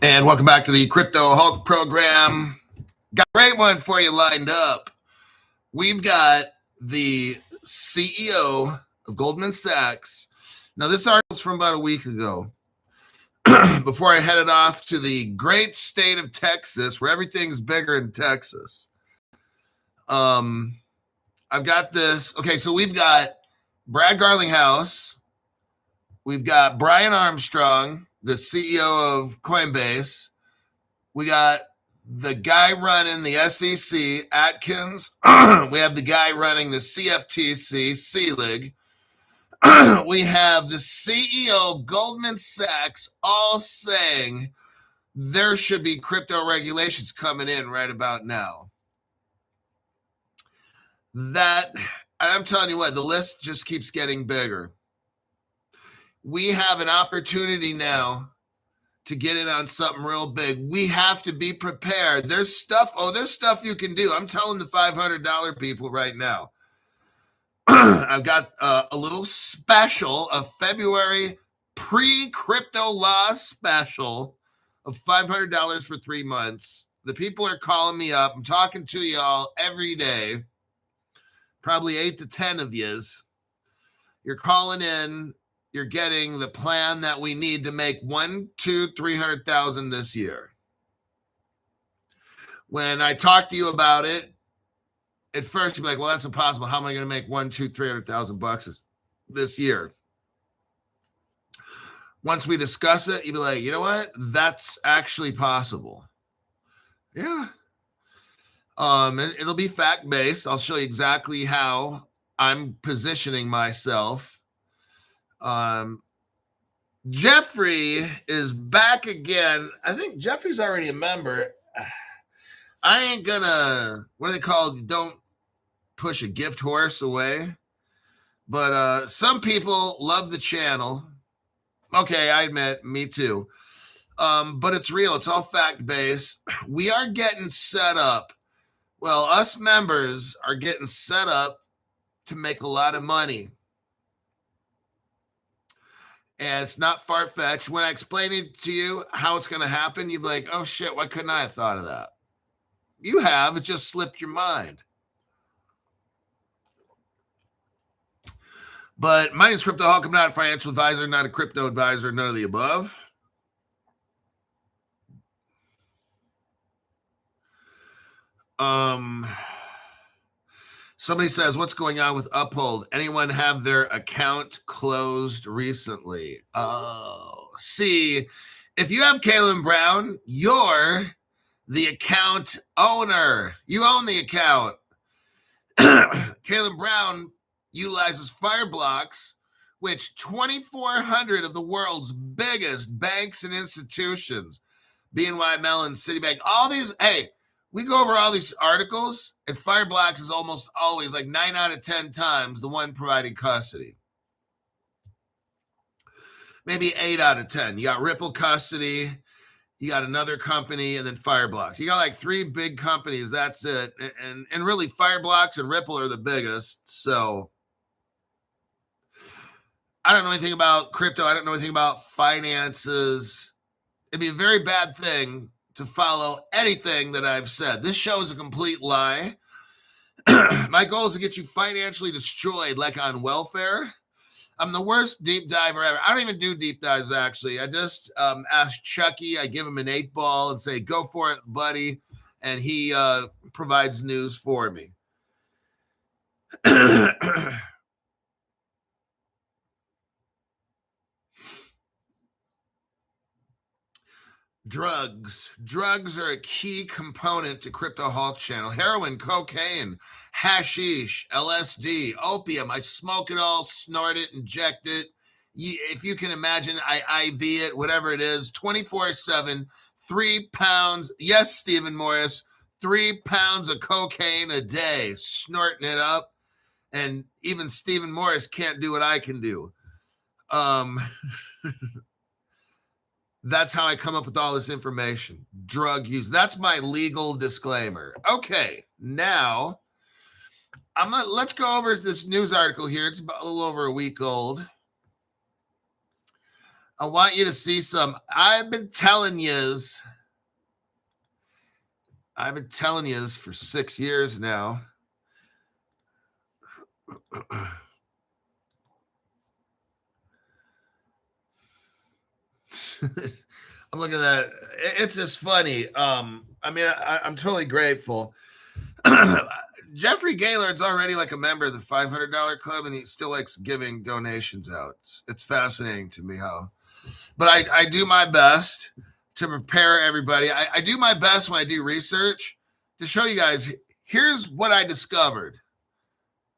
And welcome back to the Crypto Hulk program. Got a great one for you lined up. We've got the CEO of Goldman Sachs. Now, this article's from about a week ago. Before I headed off to the great state of Texas, where everything's bigger in Texas. I've got this. Okay, so we've got Brad Garlinghouse. We've got Brian Armstrong, the CEO of Coinbase. We got the guy running the SEC, Atkins. We have the guy running the CFTC, Selig. We have the CEO of Goldman Sachs all saying there should be crypto regulations coming in right about now. I'm telling you what, the list just keeps getting bigger. We have an opportunity now to get in on something real big. We have to be prepared. There's stuff you can do. I'm telling the $500 people right now. I've got a little special, a February pre-crypto law special of $500 for 3 months. The people are calling me up. I'm talking to y'all every day. Probably 8 to 10 of yous. You're calling in. You're getting the plan that we need to make 300,000 this year. When I talk to you about it, at first you'd be like, well, that's impossible. How am I going to make 300,000 bucks this year? Once we discuss it, you'd be like, you know what? That's actually possible. Yeah. It'll be fact-based. I'll show you exactly how I'm positioning myself. Jeffrey is back again. I think Jeffrey's already a member. I ain't gonna, what do they call it? Don't push a gift horse away. But some people love the channel. Okay, I admit, me too. But it's real. It's all fact-based. We are getting set up. Well, us members are getting set up to make a lot of money. And it's not far-fetched. When I explain it to you how it's going to happen, you'd be like, oh, shit, why couldn't I have thought of that? You have. It just slipped your mind. But my name is Crypto Hulk. I'm not a financial advisor, not a crypto advisor, none of the above. Somebody says, what's going on with Uphold? Anyone have their account closed recently? Oh, see, if you have Kalen Brown, you're the account owner. You own the account. Kalen Brown utilizes Fireblocks, which 2,400 of the world's biggest banks and institutions, BNY Mellon, Citibank, all these, hey, we go over all these articles, and Fireblocks is almost always, like 9 out of 10 times, the one providing custody. Maybe 8 out of 10. You got Ripple Custody, you got another company, and then Fireblocks. You got like 3 big companies, that's it. And really, Fireblocks and Ripple are the biggest, so I don't know anything about crypto. I don't know anything about finances. It'd be a very bad thing to follow anything that I've said. This show is a complete lie. My goal is to get you financially destroyed like on welfare. I'm the worst deep diver ever. I don't even do deep dives, actually. I just ask Chucky. I give him an 8-ball and say, go for it, buddy. And he provides news for me. Drugs are a key component to Crypto Hulk channel. Heroin, cocaine, hashish, LSD, opium. I smoke it all, snort it, inject it. If you can imagine, I IV it, whatever it is, 24/7, 3 pounds. Yes, Stephen Morris, 3 pounds of cocaine a day, snorting it up. And even Stephen Morris can't do what I can do. That's how I come up with all this information. Drug use. That's my legal disclaimer. Okay, now let's go over this news article here. It's about a little over a week old. I want you to see some. I've been telling yous for 6 years now. I'm looking at that. It's just funny. I mean, I'm totally grateful. Jeffrey Gaylord's already like a member of the $500 club, and he still likes giving donations out. It's fascinating to me how. But I do my best to prepare everybody. I do my best when I do research to show you guys, here's what I discovered.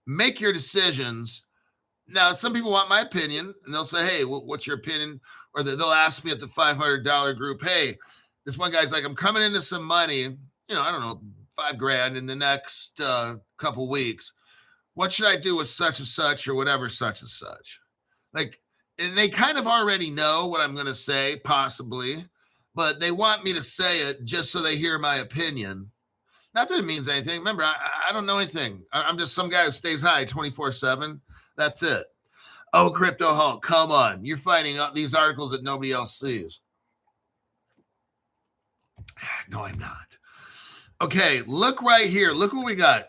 Make your decisions. Now, some people want my opinion, and they'll say, hey, what's your opinion? Or they'll ask me at the $500 group, hey, this one guy's like, I'm coming into some money, I don't know, $5,000 in the next couple weeks. What should I do with such and such or whatever such and such? Like, and they kind of already know what I'm going to say, possibly, but they want me to say it just so they hear my opinion. Not that it means anything. Remember, I don't know anything. I'm just some guy who stays high 24/7. That's it. Oh, Crypto Hulk, come on. You're finding out these articles that nobody else sees. No, I'm not. Okay, look right here. Look what we got.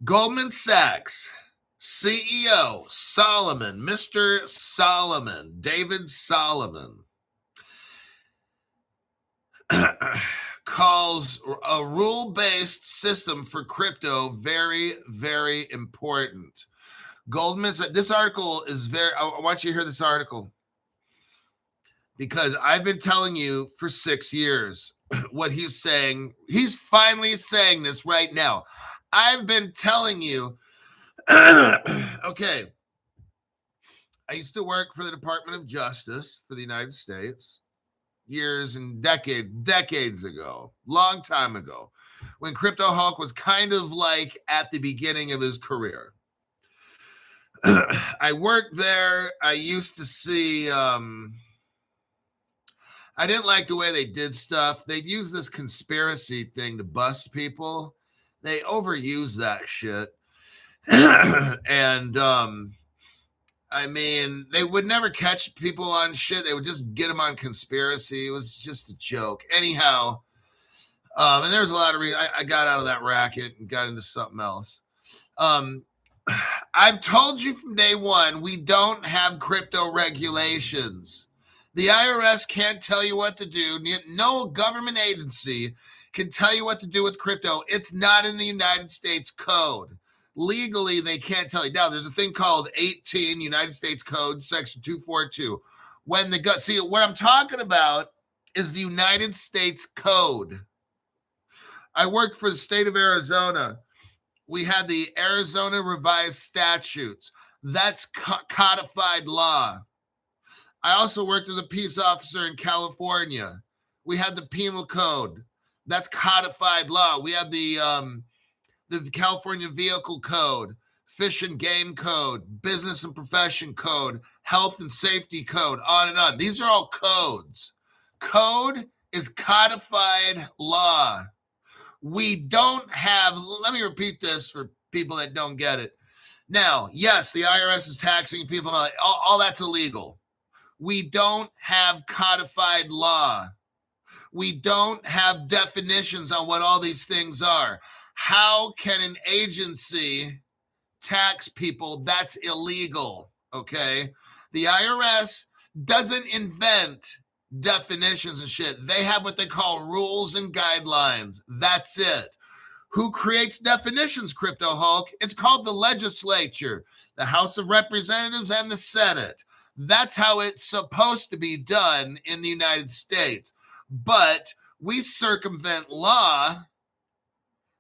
Goldman Sachs CEO Solomon, Mr. Solomon, David Solomon, calls a rule-based system for crypto very, very important. Goldman Sachs, this article is I want you to hear this article because I've been telling you for 6 years what he's saying. He's finally saying this right now. I've been telling you, okay, I used to work for the Department of Justice for the United States years and decades ago, long time ago, when Crypto Hulk was kind of like at the beginning of his career. I worked there. I used to see, I didn't like the way they did stuff. They'd use this conspiracy thing to bust people. They overuse that shit. And, I mean, they would never catch people on shit. They would just get them on conspiracy. It was just a joke. Anyhow, and there was a lot of reasons. I got out of that racket and got into something else. I've told you from day one, we don't have crypto regulations. The IRS can't tell you what to do. No government agency can tell you what to do with crypto. It's not in the United States Code. Legally, they can't tell you. Now, there's a thing called 18 United States Code, Section 242. See, what I'm talking about is the United States Code. I worked for the state of Arizona. We had the Arizona Revised Statutes. That's codified law. I also worked as a peace officer in California. We had the Penal Code. That's codified law. We had the California Vehicle Code, Fish and Game Code, Business and Profession Code, Health and Safety Code, on and on. These are all codes. Code is codified law. We don't have, let me repeat this for people that don't get it. Now, yes, the IRS is taxing people. All that's illegal. We don't have codified law. We don't have definitions on what all these things are. How can an agency tax people? That's illegal, okay? The IRS doesn't invent definitions and shit. They have what they call rules and guidelines. That's it. Who creates definitions, Crypto Hulk? It's called the legislature, the House of Representatives and the Senate. That's how it's supposed to be done in the United States. But we circumvent law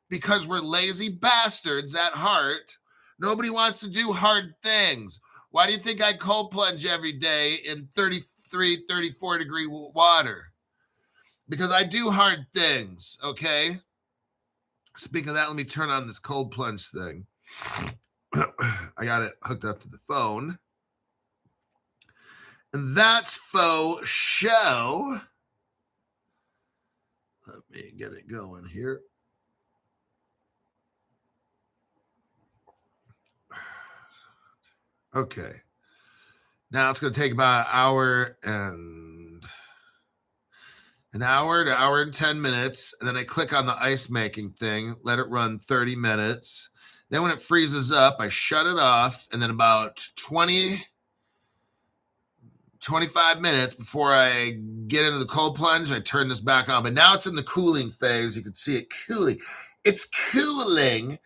because we're lazy bastards at heart. Nobody wants to do hard things. Why do you think I cold plunge every day in 33, 34 degree water? Because I do hard things, okay? Speaking of that, let me turn on this cold plunge thing. I got it hooked up to the phone. And that's faux show. Let me get it going here. Okay. Now it's going to take about an hour to hour and 10 minutes. And then I click on the ice making thing, let it run 30 minutes. Then when it freezes up, I shut it off. And then about 25 minutes before I get into the cold plunge, I turn this back on. But now it's in the cooling phase. You can see it cooling. It's cooling.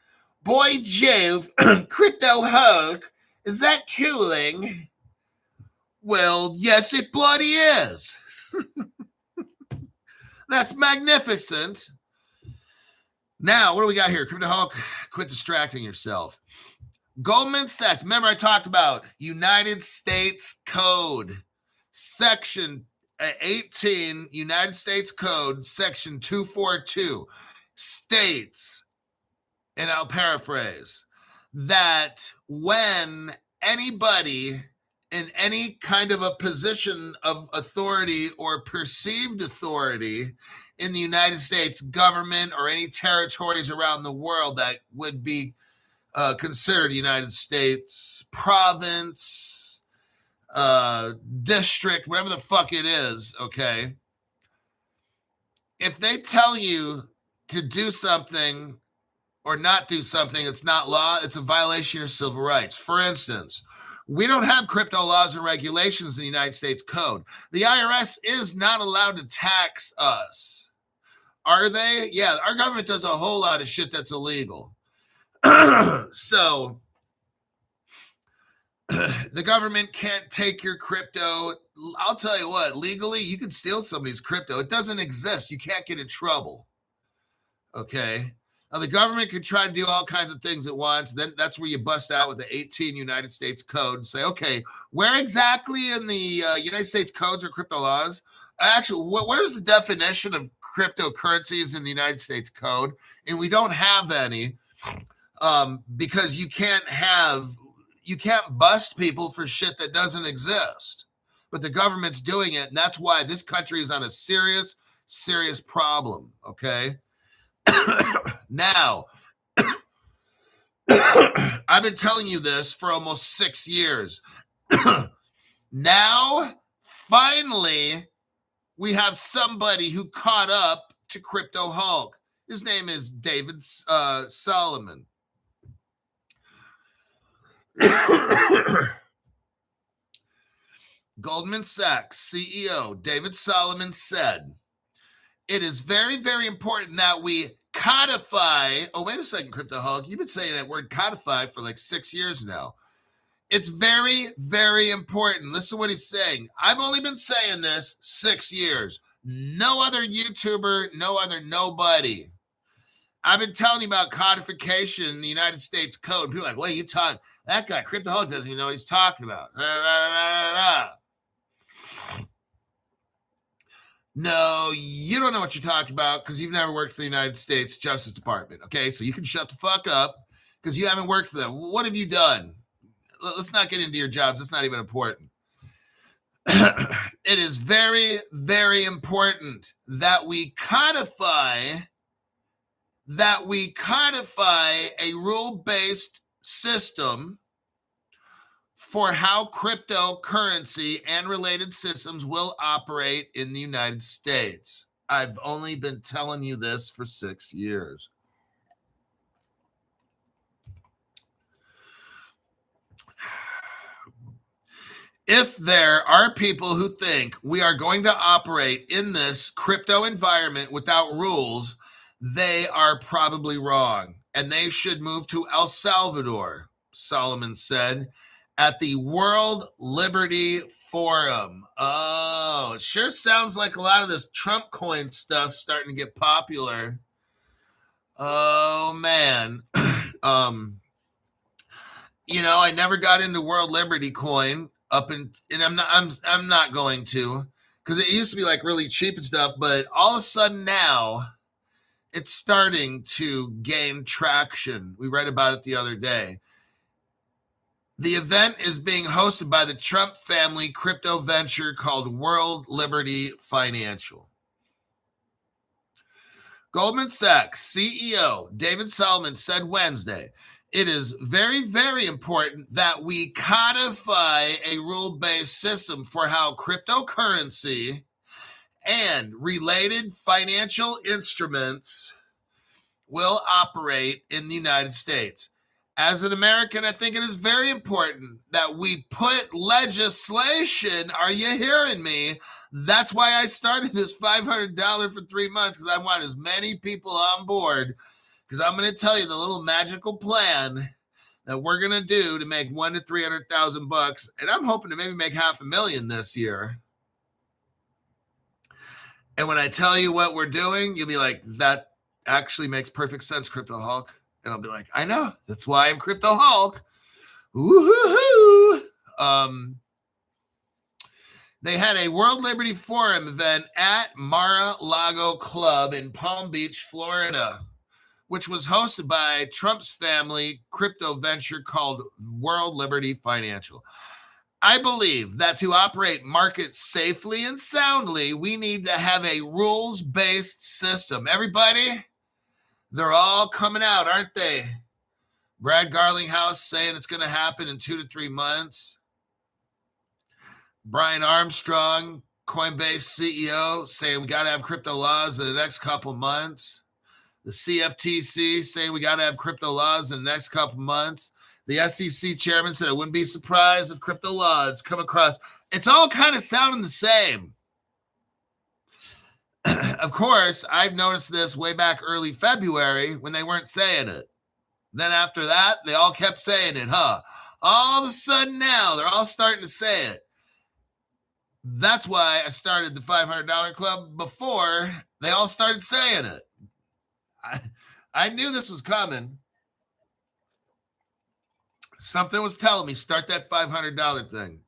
Boy, Jove, Crypto Hulk, is that cooling? Well, yes, it bloody is. That's magnificent. Now, what do we got here? Crypto Hulk, quit distracting yourself. Goldman Sachs. Remember, I talked about United States Code, Section 18, United States Code, Section 242, states, and I'll paraphrase, that when anybody in any kind of a position of authority or perceived authority in the United States government or any territories around the world that would be considered United States province, district, whatever the fuck it is, okay? If they tell you to do something or not do something, it's not law, it's a violation of civil rights. For instance, we don't have crypto laws and regulations in the United States Code. The IRS is not allowed to tax us. Are they? Yeah, our government does a whole lot of shit that's illegal. So the government can't take your crypto. I'll tell you what, legally, you can steal somebody's crypto. It doesn't exist. You can't get in trouble. Okay? Now, the government can try to do all kinds of things at once. Then that's where you bust out with the 18 United States Code and say, okay, where exactly in the United States codes are crypto laws? Actually, where's the definition of cryptocurrencies in the United States Code? And we don't have any because you can't bust people for shit that doesn't exist. But the government's doing it, and that's why this country is on a serious, serious problem, okay? Now, I've been telling you this for almost 6 years. Now, finally, we have somebody who caught up to Crypto Hulk. His name is David Solomon. Goldman Sachs CEO David Solomon said, it is very, very important that we codify. Oh, wait a second, Crypto Hulk. You've been saying that word codify for like 6 years now. It's very, very important. Listen to what he's saying. I've only been saying this 6 years. No other YouTuber, no other nobody. I've been telling you about codification in the United States Code. People are like, what are you talking? That guy, Crypto Hulk, doesn't even know what he's talking about. No, you don't know what you're talking about because you've never worked for the United States Justice Department. Okay, so you can shut the fuck up because you haven't worked for them. What have you done? Let's not get into your jobs. It's not even important. It is very, very important that we codify a rule-based system for how cryptocurrency and related systems will operate in the United States. I've only been telling you this for 6 years. If there are people who think we are going to operate in this crypto environment without rules, they are probably wrong, and they should move to El Salvador, Solomon said, at the World Liberty Forum. Oh, it sure sounds like a lot of this Trump coin stuff starting to get popular. Oh, man. I never got into World Liberty coin and I'm not going to, because it used to be like really cheap and stuff, but all of a sudden now it's starting to gain traction. We read about it the other day. The event is being hosted by the Trump family crypto venture called World Liberty Financial. Goldman Sachs CEO David Solomon said Wednesday, it is very, very important that we codify a rule-based system for how cryptocurrency and related financial instruments will operate in the United States. As an American, I think it is very important that we put legislation. Are you hearing me? That's why I started this $500 for 3 months, because I want as many people on board, because I'm going to tell you the little magical plan that we're going to do to make $100,000 to $300,000, and I'm hoping to maybe make $500,000 this year. And when I tell you what we're doing, you'll be like, that actually makes perfect sense, Crypto Hulk. And I'll be like, I know. That's why I'm Crypto Hulk. Woo-hoo-hoo. They had a World Liberty Forum event at Mar-a-Lago Club in Palm Beach, Florida, which was hosted by Trump's family crypto venture called World Liberty Financial. I believe that to operate markets safely and soundly, we need to have a rules-based system. Everybody, they're all coming out, aren't they? Brad Garlinghouse saying it's going to happen in 2 to 3 months. Brian Armstrong, Coinbase CEO, saying we got to have crypto laws in the next couple months. The CFTC saying we got to have crypto laws in the next couple months. The SEC chairman said I wouldn't be surprised if crypto laws come across. It's all kind of sounding the same. Of course, I've noticed this way back early February when they weren't saying it. Then after that, they all kept saying it, huh? All of a sudden now, they're all starting to say it. That's why I started the $500 Club before they all started saying it. I knew this was coming. Something was telling me, start that $500 thing.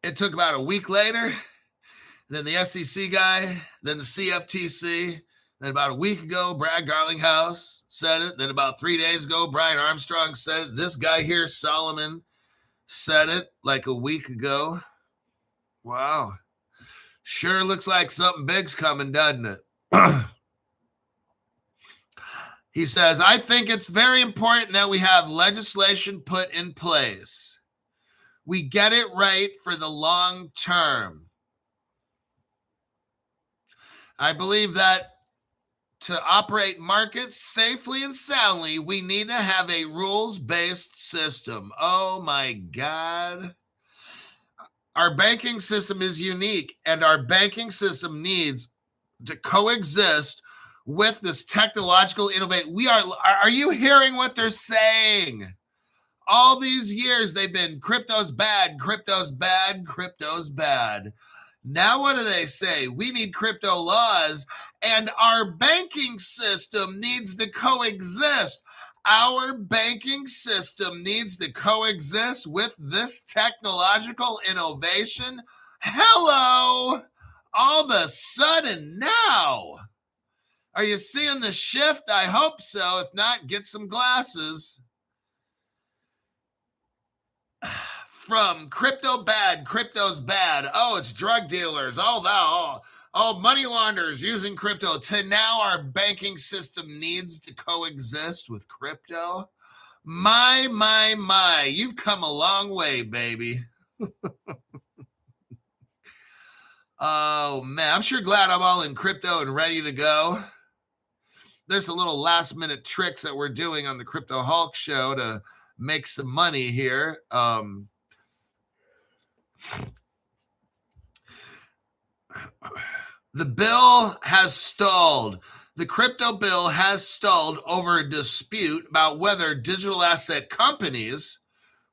It took about a week later. Then the SEC guy, then the CFTC. Then about a week ago, Brad Garlinghouse said it. Then about 3 days ago, Brian Armstrong said it. This guy here, Solomon, said it like a week ago. Wow. Sure looks like something big's coming, doesn't it? He says, I think it's very important that we have legislation put in place. We get it right for the long term. I believe that to operate markets safely and soundly, we need to have a rules-based system. Oh, my God. Our banking system is unique, and our banking system needs to coexist with this technological innovation. Are you hearing what they're saying? All these years, they've been crypto's bad, crypto's bad, crypto's bad. Now what do they say? We need crypto laws, and our banking system needs to coexist. Our banking system needs to coexist with this technological innovation. Hello! All of a sudden now. Are you seeing the shift? I hope so. If not, get some glasses. From crypto bad, crypto's bad. Oh, it's drug dealers. Oh, money launderers using crypto. To now our banking system needs to coexist with crypto. My. You've come a long way, baby. Oh, man. I'm sure glad I'm all in crypto and ready to go. There's a little last minute tricks that we're doing on the Crypto Hulk show to make some money here. The bill has stalled. The crypto bill has stalled over a dispute about whether digital asset companies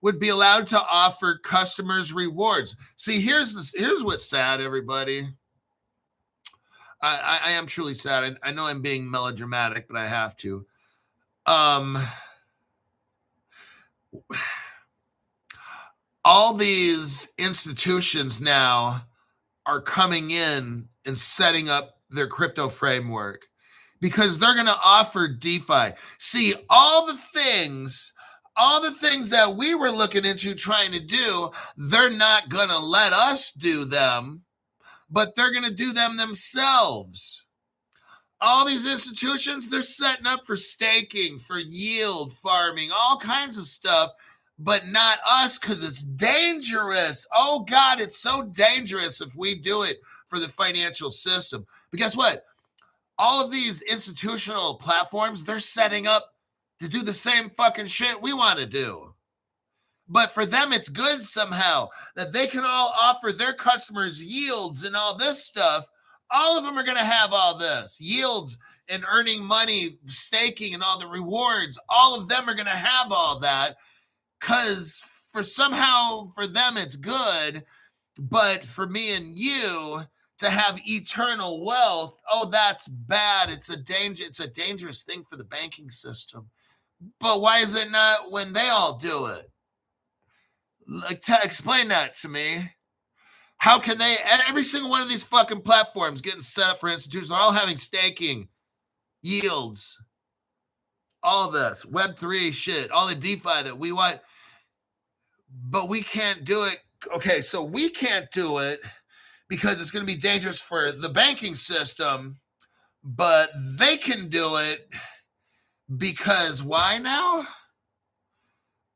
would be allowed to offer customers rewards. See, here's what's sad, everybody. I am truly sad. I know I'm being melodramatic, but I have to. All these institutions now are coming in and setting up their crypto framework because they're going to offer DeFi. See, all the things that we were looking into trying to do, they're not going to let us do them, but they're going to do them themselves. All these institutions, they're setting up for staking, for yield farming, all kinds of stuff, but not us because it's dangerous. Oh, God, it's so dangerous if we do it for the financial system. But guess what? All of these institutional platforms, they're setting up to do the same fucking shit we want to do. But for them, it's good somehow that they can all offer their customers yields and all this stuff. All of them are going to have all this yields and earning money, staking and all the rewards. All of them are going to have all that because for them, it's good. But for me and you to have eternal wealth, oh, that's bad. It's a dangerous thing for the banking system. But why is it not when they all do it? Like, explain that to me. How can they, every single one of these fucking platforms getting set up for institutions, they're all having staking, yields, all this, Web3 shit, all the DeFi that we want, but we can't do it. Okay, so we can't do it because it's going to be dangerous for the banking system, but they can do it because why now?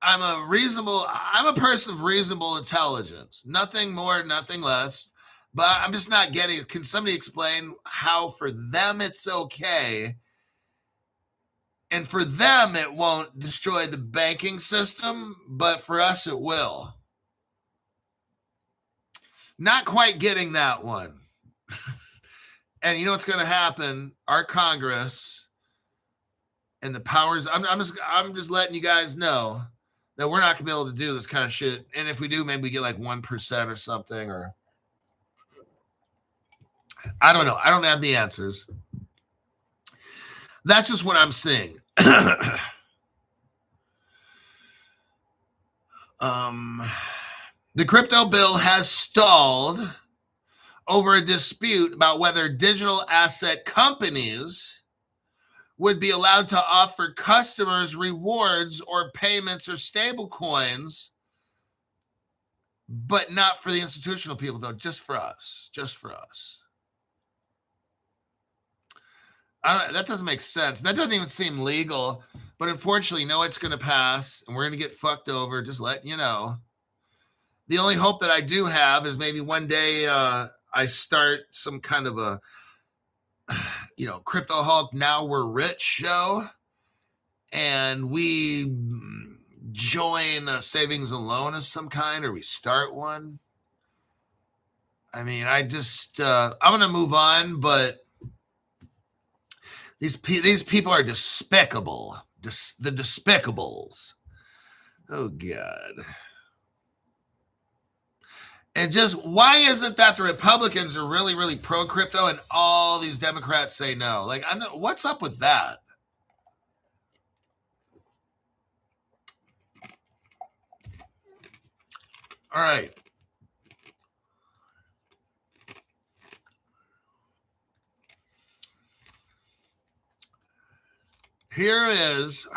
I'm a person of reasonable intelligence. Nothing more, nothing less. But I'm just not getting it. Can somebody explain how for them it's okay and for them it won't destroy the banking system, but for us it will? Not quite getting that one. And you know what's going to happen? Our Congress and the powers, I'm just letting you guys know that we're not going to be able to do this kind of shit. And if we do, maybe we get like 1% or something, or I don't know. I don't have the answers. That's just what I'm seeing. The crypto bill has stalled over a dispute about whether digital asset companies would be allowed to offer customers rewards or payments or stable coins, but not for the institutional people, though, just for us. That doesn't make sense. That doesn't even seem legal, but unfortunately, it's going to pass, and we're going to get fucked over, just letting you know. The only hope that I do have is maybe one day I start some kind of a Crypto Hulk Now We're Rich show, and we join a savings and loan of some kind, or we start one. I mean, I'm going to move on, but these people are despicable. The despicables. Oh, God. And just why is it that the Republicans are really, really pro-crypto and all these Democrats say no? Like, what's up with that? All right. Here is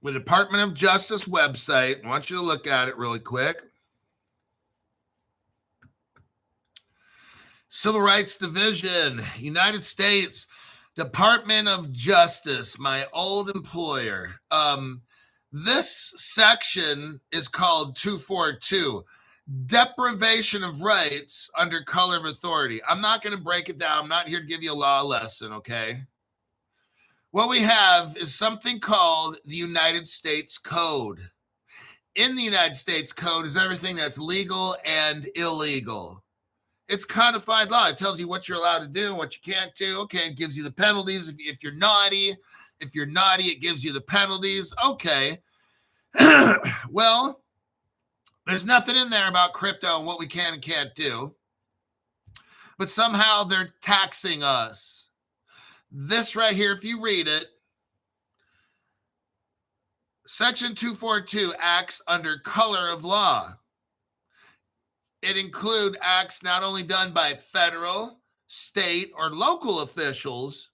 the Department of Justice website. I want you to look at it really quick. Civil Rights Division, United States Department of Justice, my old employer. This section is called 242, Deprivation of Rights Under Color of Authority. I'm not going to break it down. I'm not here to give you a law lesson, okay? What we have is something called the United States Code. In the United States Code is everything that's legal and illegal. It's codified law. It tells you what you're allowed to do and what you can't do. Okay, it gives you the penalties if you're naughty. If you're naughty, it gives you the penalties. Okay. Well, there's nothing in there about crypto and what we can and can't do. But somehow they're taxing us. This right here, if you read it, Section 242 acts under color of law. It includes acts not only done by federal, state, or local officials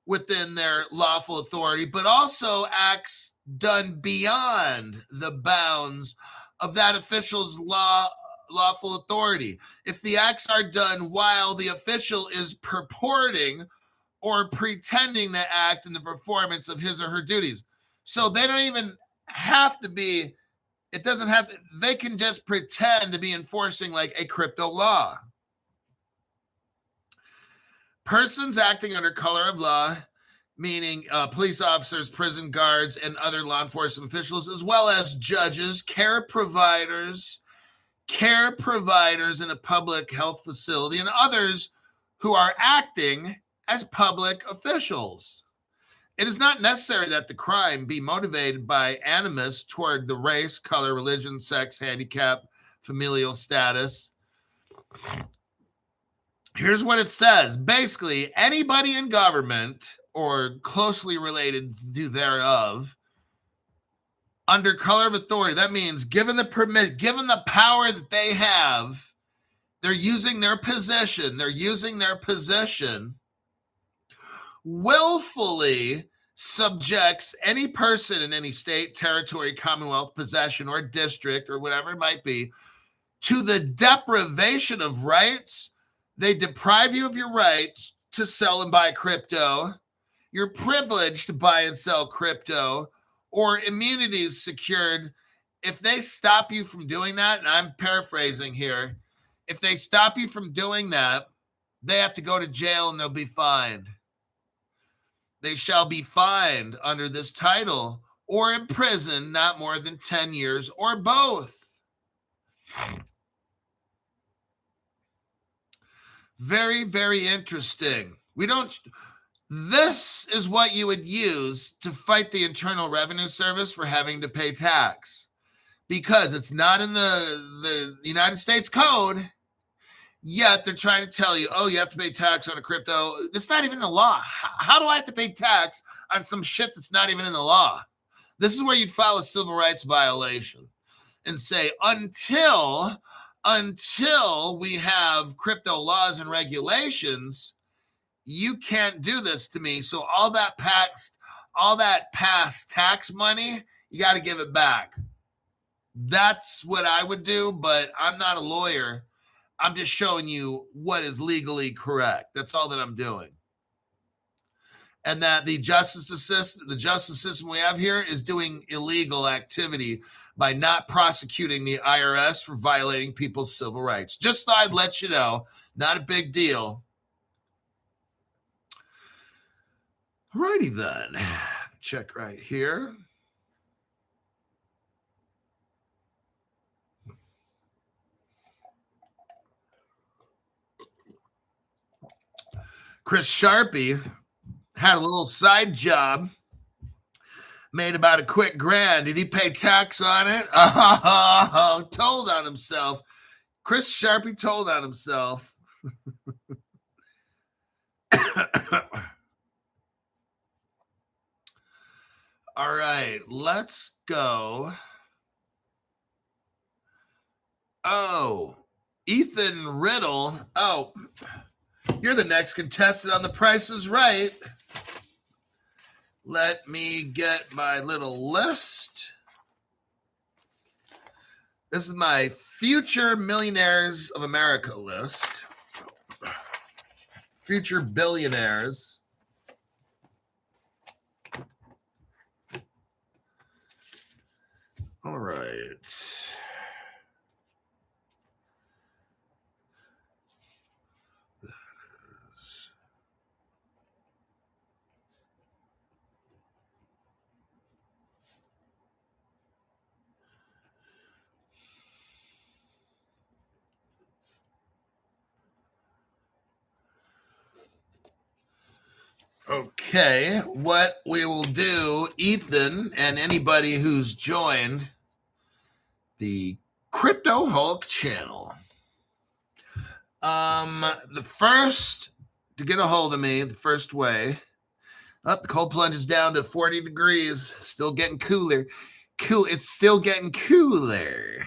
within their lawful authority, but also acts done beyond the bounds of that official's lawful authority. If the acts are done while the official is purporting or pretending to act in the performance of his or her duties. So they don't even have to be, it doesn't have to, they can just pretend to be enforcing like a crypto law. Persons acting under color of law, meaning police officers, prison guards, and other law enforcement officials, as well as judges, care providers in a public health facility, and others who are acting as public officials. It is not necessary that the crime be motivated by animus toward the race, color, religion, sex, handicap, familial status. Here's what it says. Basically, anybody in government or closely related to thereof, under color of authority, that means given the power that they have, they're using their position, willfully subjects any person in any state, territory, commonwealth, possession, or district, or whatever it might be, to the deprivation of rights. They deprive you of your rights to sell and buy crypto. You're privileged to buy and sell crypto, or immunities secured. If they stop you from doing that, and I'm paraphrasing here, if they stop you from doing that, they have to go to jail and they'll be fined. They shall be fined under this title or imprisoned not more than 10 years or both. Very, very interesting. This is what you would use to fight the Internal Revenue Service for having to pay tax, because it's not in the United States Code, yet they're trying to tell you, oh, you have to pay tax on a crypto. That's not even the law. How do I have to pay tax on some shit that's not even in the law? This is where you'd file a civil rights violation and say, until we have crypto laws and regulations, you can't do this to me. So all that past tax money, you got to give it back. That's what I would do, but I'm not a lawyer. I'm just showing you what is legally correct. That's all that I'm doing. And that the justice system we have here is doing illegal activity by not prosecuting the IRS for violating people's civil rights. Just thought I'd let you know. Not a big deal. Alrighty then. Check right here. Chris Sharpie had a little side job, made about a quick $1,000. Did he pay tax on it? Oh, told on himself. Chris Sharpie told on himself. All right, let's go. Oh, Ethan Riddle. Oh, you're the next contestant on The Price is Right. Let me get my little list. This is my Future Millionaires of America list. Future billionaires. All right. Okay, what we will do, Ethan, and anybody who's joined the Crypto Hulk channel. The first to get a hold of me, the first way. The cold plunge is down to 40 degrees. Still getting cooler. It's still getting cooler.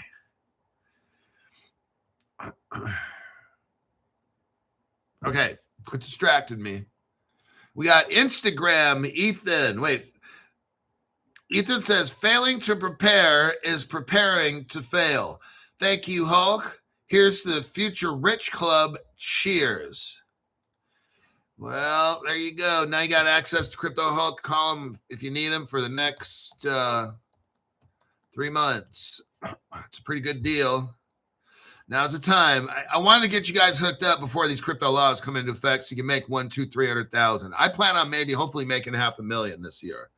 Okay, quit distracting me. We got Instagram, Ethan. Wait. Ethan says, failing to prepare is preparing to fail. Thank you, Hulk. Here's the Future Rich Club. Cheers. Well, there you go. Now you got access to Crypto Hulk. Call him if you need him for the next 3 months. It's a pretty good deal. Now's the time. I wanted to get you guys hooked up before these crypto laws come into effect so you can make 100,000-300,000. I plan on hopefully making $500,000 this year.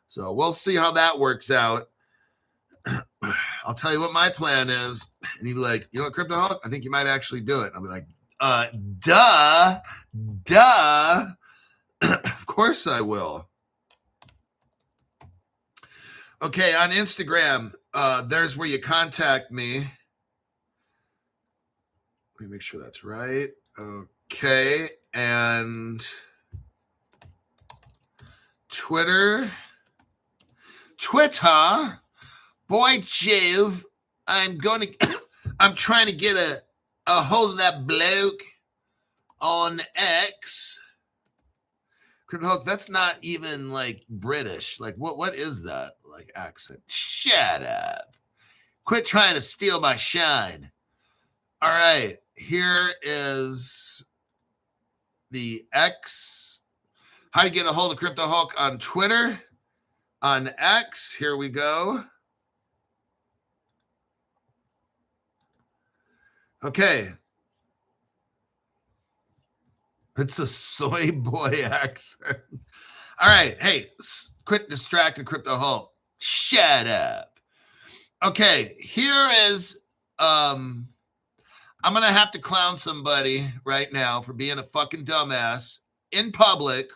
So we'll see how that works out. I'll tell you what my plan is. And he'd be like, you know what, Crypto Hulk? I think you might actually do it. And I'll be like, duh. Of course I will. Okay, on Instagram, there's where you contact me. Let me make sure that's right. Okay, and Twitter. Boy, Jove, I'm trying to get a hold of that bloke on X. Crypto Hulk, that's not even like British. Like, what is that like accent? Shut up. Quit trying to steal my shine. All right, here is the X. How to get a hold of Crypto Hulk on Twitter, on X. Here we go. Okay. It's a soy boy accent. All right. Hey, quit distracting Crypto Hulk. Shut up. Okay. Here is, I'm going to have to clown somebody right now for being a fucking dumbass in public.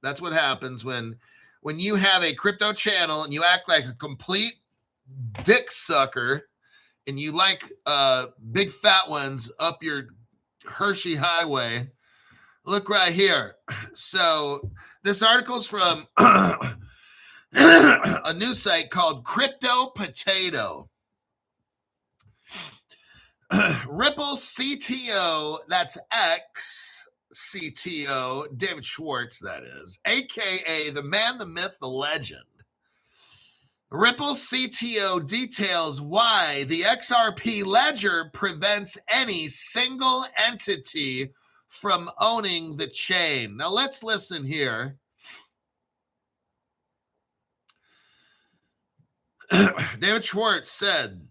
That's what happens when you have a crypto channel and you act like a complete dick sucker and you like big fat ones up your Hershey highway. Look right here. So this article's from a news site called Crypto Potato. Ripple CTO, that's X CTO, David Schwartz, that is, aka the man, the myth, the legend. Ripple CTO details why the XRP ledger prevents any single entity from owning the chain. Now let's listen here. David Schwartz said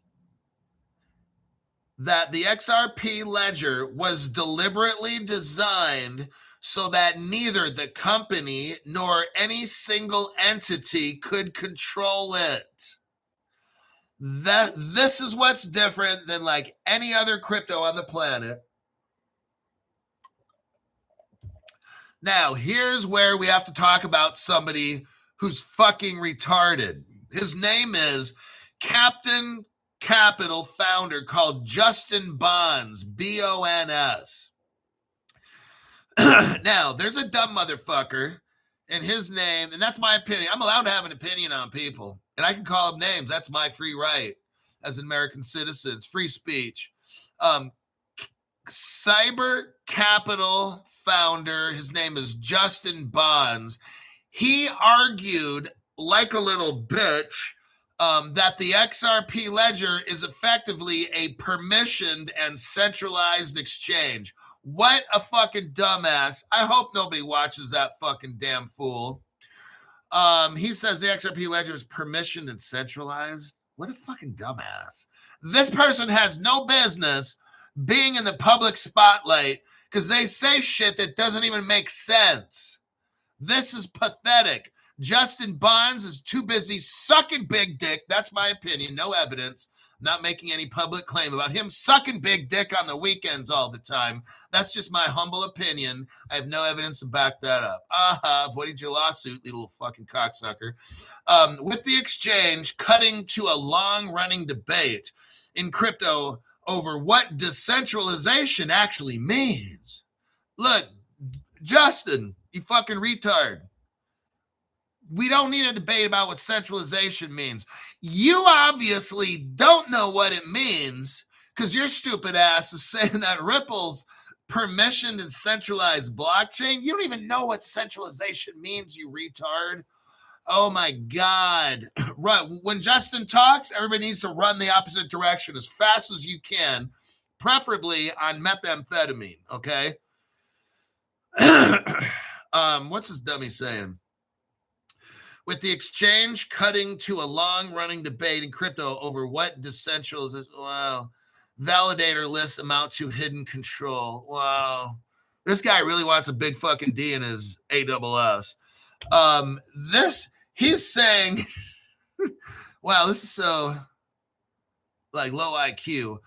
that the XRP ledger was deliberately designed so that neither the company nor any single entity could control it. This is what's different than like any other crypto on the planet. Now, here's where we have to talk about somebody who's fucking retarded. His name is Captain Capital founder called Justin Bonds, B-O-N-S. Now, there's a dumb motherfucker, and his name, and that's my opinion. I'm allowed to have an opinion on people, and I can call them names. That's my free right as an American citizen. It's free speech. Cyber Capital founder, his name is Justin Bonds. He argued like a little bitch that the XRP ledger is effectively a permissioned and centralized exchange. What a fucking dumbass. I hope nobody watches that fucking damn fool. He says the XRP ledger is permissioned and centralized. What a fucking dumbass. This person has no business being in the public spotlight because they say shit that doesn't even make sense. This is pathetic. Justin Bonds is too busy sucking big dick. That's my opinion. No evidence. I'm not making any public claim about him sucking big dick on the weekends all the time. That's just my humble opinion. I have no evidence to back that up. Avoided your lawsuit, you little fucking cocksucker. With the exchange cutting to a long-running debate in crypto over what decentralization actually means. Look, Justin, you fucking retard. We don't need a debate about what centralization means. You obviously don't know what it means because your stupid ass is saying that Ripple's permissioned and centralized blockchain. You don't even know what centralization means, you retard. Oh my God. Right. When Justin talks, everybody needs to run the opposite direction as fast as you can, preferably on methamphetamine, okay? What's this dummy saying? With the exchange cutting to a long-running debate in crypto over what decentralization, wow, validator lists amount to hidden control. Wow, this guy really wants a big fucking D in his AWS. He's saying, wow, this is so like low IQ.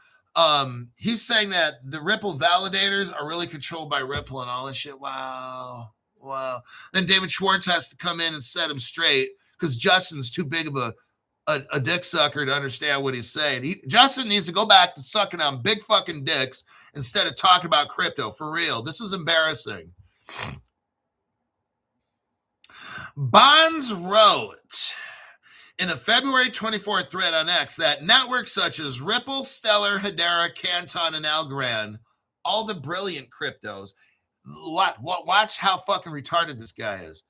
He's saying that the Ripple validators are really controlled by Ripple and all this shit. Wow. Then David Schwartz has to come in and set him straight because Justin's too big of a dick sucker to understand what he's saying. Justin needs to go back to sucking on big fucking dicks instead of talking about crypto. For real. This is embarrassing. Bonds wrote in a February 24th thread on X that networks such as Ripple, Stellar, Hedera, Canton, and Algorand, all the brilliant cryptos, watch how fucking retarded this guy is.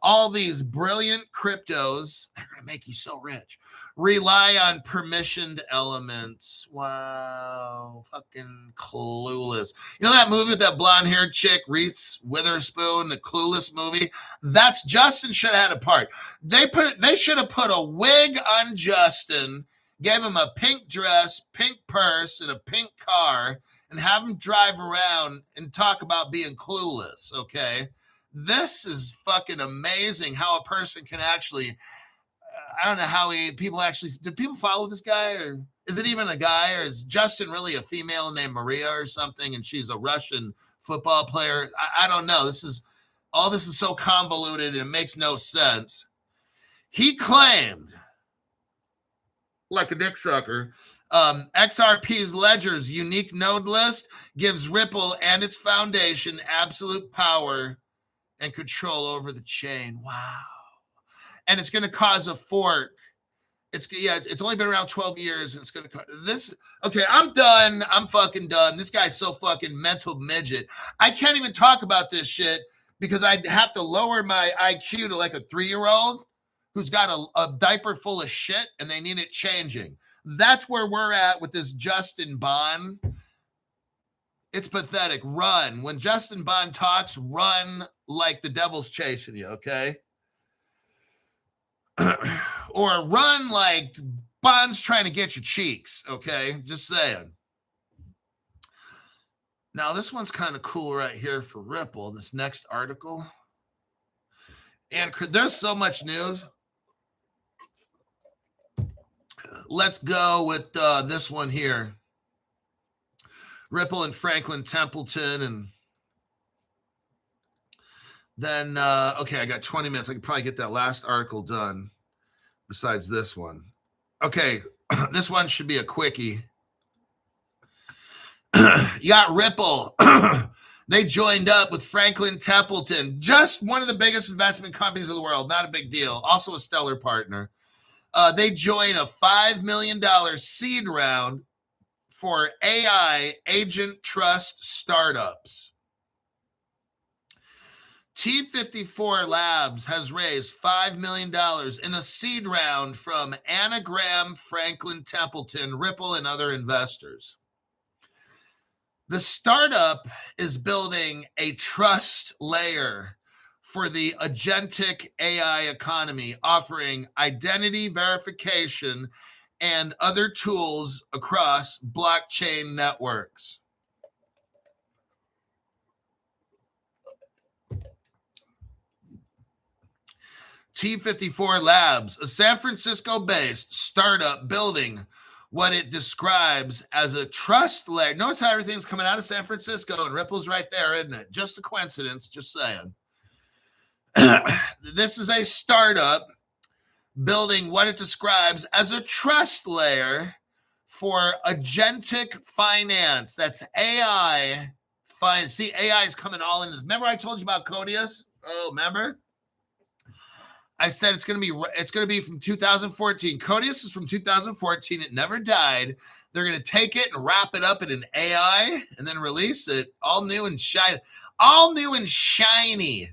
All these brilliant cryptos, they're going to make you so rich, rely on permissioned elements. Wow, fucking clueless. You know that movie with that blonde-haired chick, Reese Witherspoon, the Clueless movie? That's Justin should have had a part. They should have put a wig on Justin, gave him a pink dress, pink purse, and a pink car, and have him drive around and talk about being clueless, okay? This is fucking amazing how a person can actually, I don't know how do people follow this guy, or is it even a guy, or is Justin really a female named Maria or something, and she's a Russian football player? I don't know. This is so convoluted and it makes no sense. He claimed, like a dick sucker, XRP's ledger's unique node list gives Ripple and its foundation absolute power and control over the chain. Wow. And it's going to cause a fork. It's only been around 12 years, and it's going to this. Okay, I'm done. I'm fucking done. This guy's so fucking mental midget. I can't even talk about this shit because I'd have to lower my IQ to like a 3-year-old who's got a diaper full of shit and they need it changing. That's where we're at with this Justin Bond. It's pathetic. Run. When Justin Bond talks, run like the devil's chasing you, okay? Or run like Bond's trying to get your cheeks, okay? Just saying. Now, this one's kind of cool right here for Ripple, this next article. And there's so much news. Let's go with this one here. Ripple and Franklin Templeton, and then, okay, I got 20 minutes. I can probably get that last article done besides this one. Okay, this one should be a quickie. You got Ripple. They joined up with Franklin Templeton, just one of the biggest investment companies in the world. Not a big deal. Also a stellar partner. They join a $5 million seed round for AI agent trust startups. T54 Labs has raised $5 million in a seed round from Anagram, Franklin Templeton, Ripple, and other investors. The startup is building a trust layer for the agentic AI economy, offering identity verification and other tools across blockchain networks. T54 Labs, a San Francisco-based startup building what it describes as a trust layer. Notice how everything's coming out of San Francisco and Ripple's right there, isn't it? Just a coincidence, just saying. This is a startup building what it describes as a trust layer for agentic finance. That's AI. See, AI is coming all in this. Remember I told you about Codius? Oh, remember? I said it's going to be from 2014. Codius is from 2014. It never died. They're going to take it and wrap it up in an AI and then release it all new and shiny. All new and shiny.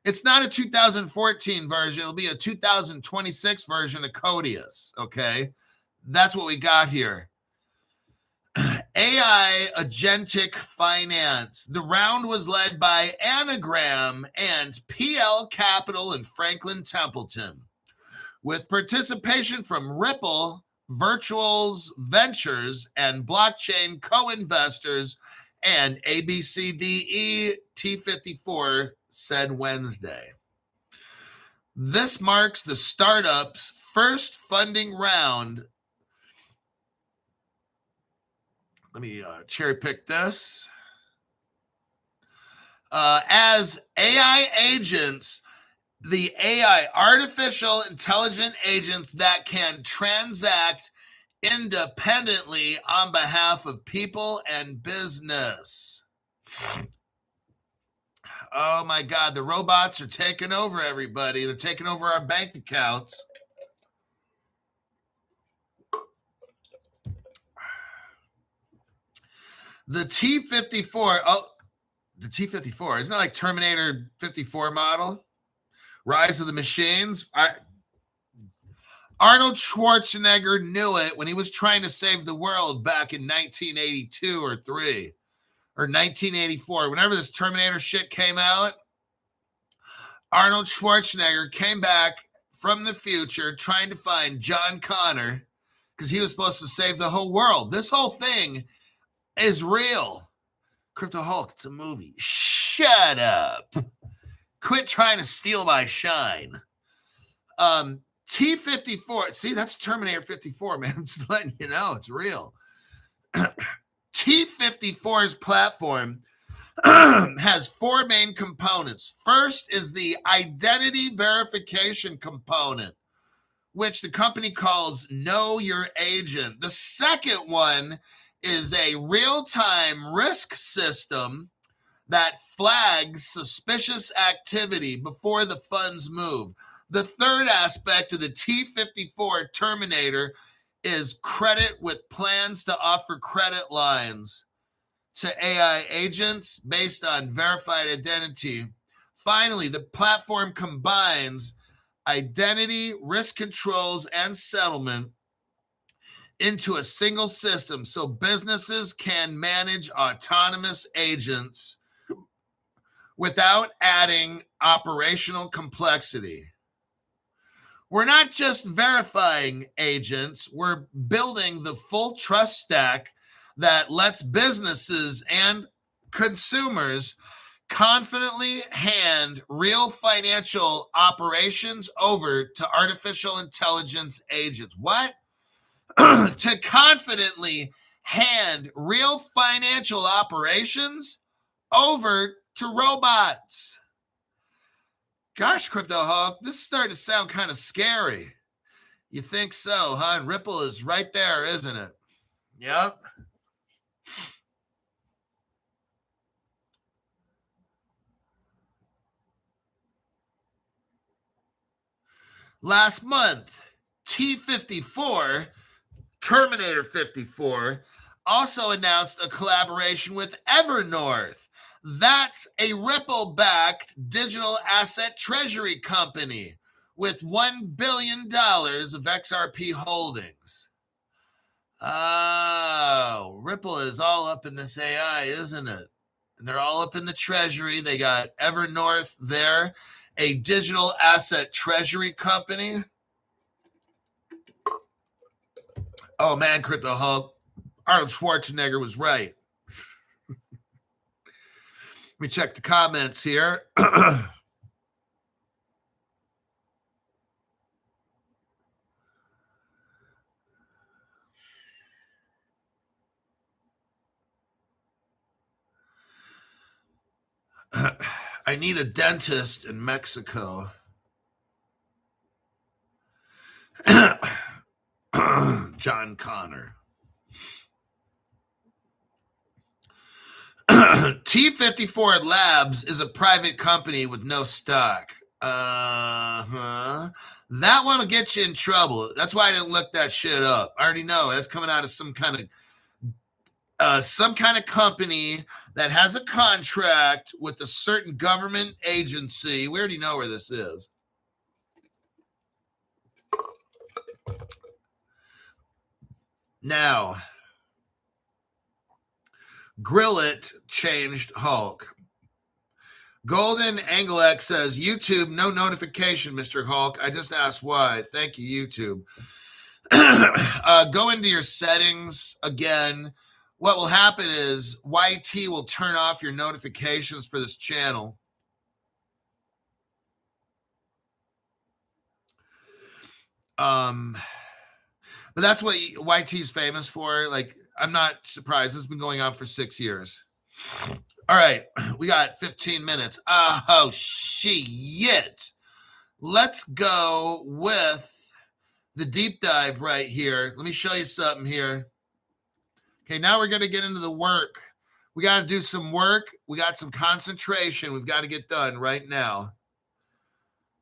It's not a 2014 version. It'll be a 2026 version of Codius, okay? That's what we got here. AI agentic finance. The round was led by Anagram and PL Capital and Franklin Templeton, with participation from Ripple, Virtuals Ventures, and blockchain co-investors, and ABCDE T54 said Wednesday. This marks the startup's first funding round. Let me cherry pick this. As AI agents, the AI, artificial intelligent agents that can transact independently on behalf of people and business. Oh my God, the robots are taking over everybody. They're taking over our bank accounts. The T-54, the T-54, isn't that like Terminator 54 model? Rise of the Machines. Arnold Schwarzenegger knew it when he was trying to save the world back in 1982 or 3 or 1984. Whenever this Terminator shit came out, Arnold Schwarzenegger came back from the future trying to find John Connor because he was supposed to save the whole world. This whole thing is real. Crypto Hulk, it's a movie. Shut up. Quit trying to steal my shine. T-54. See, that's Terminator 54, man. I'm just letting you know it's real. T-54's platform has 4 main components. First is the identity verification component, which the company calls Know Your Agent. The second one is a real-time risk system that flags suspicious activity before the funds move. The third aspect of the T-54 Terminator is credit with plans to offer credit lines to AI agents based on verified identity. Finally, the platform combines identity, risk controls, and settlement into a single system so businesses can manage autonomous agents without adding operational complexity. We're not just verifying agents, we're building the full trust stack that lets businesses and consumers confidently hand real financial operations over to artificial intelligence agents. What? To confidently hand real financial operations over to robots. Gosh, Crypto Hulk, this is starting to sound kind of scary. You think so, huh? And Ripple is right there, isn't it? Yep. Last month, T-54, Terminator 54, also announced a collaboration with Evernorth. That's a Ripple-backed digital asset treasury company with $1 billion of XRP holdings. Oh, Ripple is all up in this AI, isn't it? And they're all up in the treasury. They got Evernorth there, a digital asset treasury company. Oh, man, Crypto Hulk, Arnold Schwarzenegger was right. Let me check the comments here. I need a dentist in Mexico. John Connor. T-54 Labs is a private company with no stock. That one will get you in trouble. That's why I didn't look that shit up. I already know that's coming out of some kind of company that has a contract with a certain government agency. We already know where this is. Now, Grill It changed Hulk. Golden Angle X says, YouTube, no notification, Mr. Hulk. I just asked why. Thank you, YouTube. Go into your settings again. What will happen is YT will turn off your notifications for this channel. But that's what YT's famous for. Like, I'm not surprised. It's been going on for 6 years. All right, we got 15 minutes. Oh, shit. Let's go with the deep dive right here. Let me show you something here. Okay, now we're going to get into the work. We got to do some work. We got some concentration. We've got to get done right now.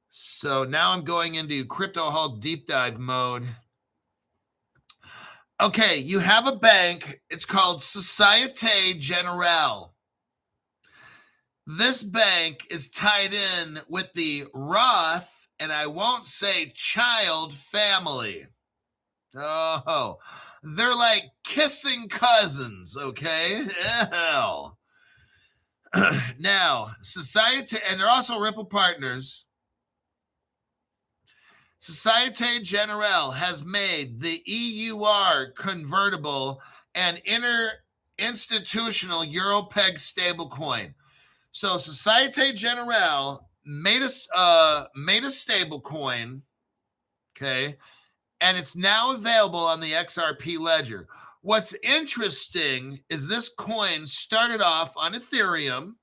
So now I'm going into Crypto Hulk deep dive mode. Okay, you have a bank. It's called Societe Generale. This bank is tied in with the Roth, and I won't say child family. Oh, they're like kissing cousins, okay? Hell. Now, Societe, and they're also Ripple partners. Societe Generale has made the EUR convertible and institutional EuroPeg stablecoin. So Societe Generale made a stablecoin, okay, and it's now available on the XRP ledger. What's interesting is this coin started off on Ethereum,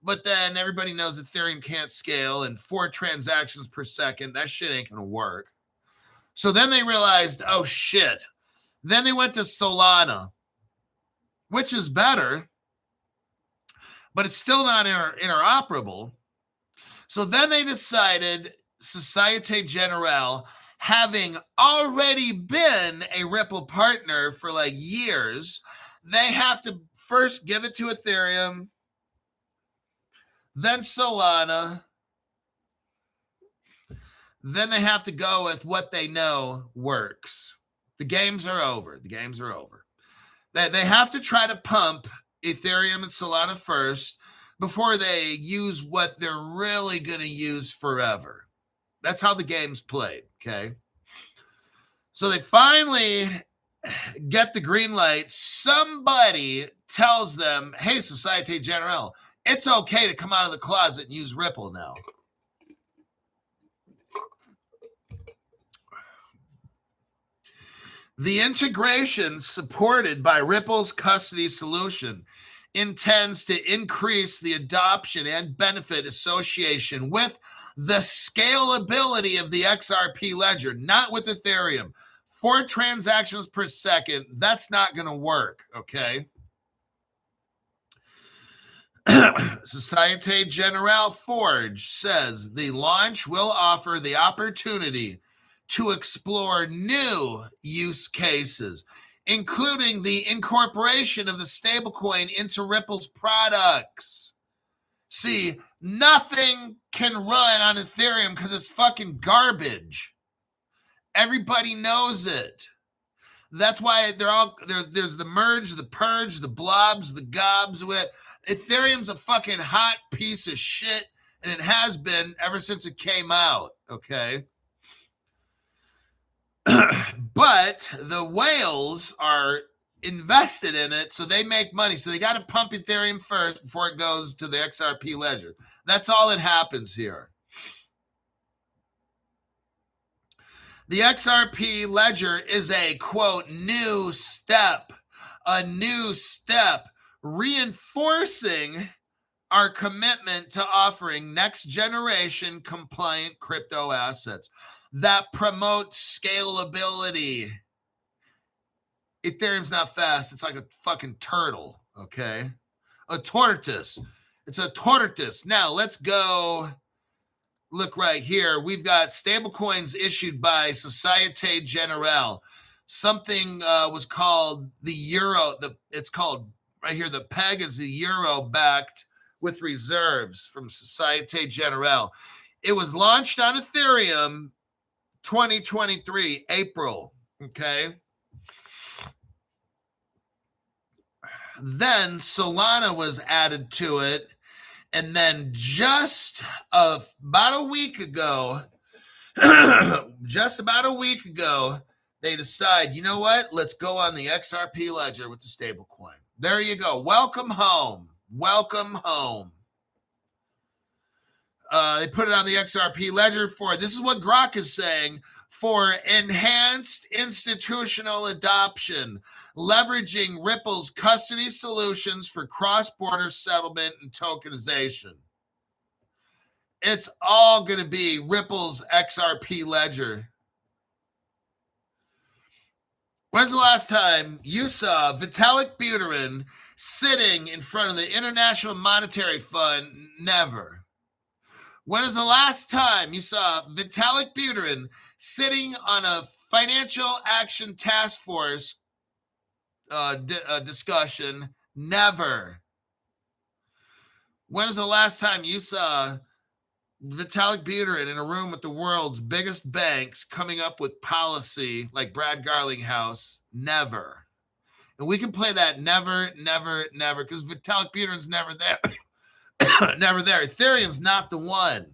but then everybody knows Ethereum can't scale, and 4 transactions per second, that shit ain't gonna work. So then they realized, oh shit. Then they went to Solana, which is better, but it's still not interoperable. So then they decided, Societe Generale, having already been a Ripple partner for like years, they have to first give it to Ethereum, then Solana, then they have to go with what they know works. The games are over. The games are over. They have to try to pump Ethereum and Solana first before they use what they're really going to use forever. That's how the game's played, okay? So they finally get the green light. Somebody tells them, hey, Societe Generale, it's okay to come out of the closet and use Ripple now. The integration supported by Ripple's custody solution intends to increase the adoption and benefit association with the scalability of the XRP ledger, not with Ethereum. 4 transactions per second, that's not going to work, okay? Societe Generale Forge says the launch will offer the opportunity to explore new use cases, including the incorporation of the stablecoin into Ripple's products. See, nothing can run on Ethereum because it's fucking garbage. Everybody knows it. That's why there's the merge, the purge, the blobs, the gobs. Ethereum's a fucking hot piece of shit, and it has been ever since it came out, okay? But the whales are invested in it, so they make money. So they got to pump Ethereum first before it goes to the XRP ledger. That's all that happens here. The XRP ledger is a, quote, new step, reinforcing our commitment to offering next generation compliant crypto assets that promote scalability. Ethereum's not fast. It's like a fucking turtle, okay? A tortoise. It's a tortoise. Now, let's go look right here. We've got stablecoins issued by Societe Generale. Something was called the Euro. It's called right here. The peg is the Euro backed with reserves from Societe Generale. It was launched on Ethereum 2023, April. Okay. Then Solana was added to it. And then just about a week ago, they decide, you know what? Let's go on the XRP ledger with the stablecoin. There you go. Welcome home. Welcome home. They put it on the XRP ledger this is what Grok is saying, for enhanced institutional adoption, leveraging Ripple's custody solutions for cross-border settlement and tokenization. It's all going to be Ripple's XRP ledger. When's the last time you saw Vitalik Buterin sitting in front of the International Monetary Fund? Never. When is the last time you saw Vitalik Buterin sitting on a financial action task force discussion? Never. When is the last time you saw Vitalik Buterin in a room with the world's biggest banks coming up with policy like Brad Garlinghouse? Never. And we can play that never, never, never, because Vitalik Buterin's never there. Never there. Ethereum's not the one.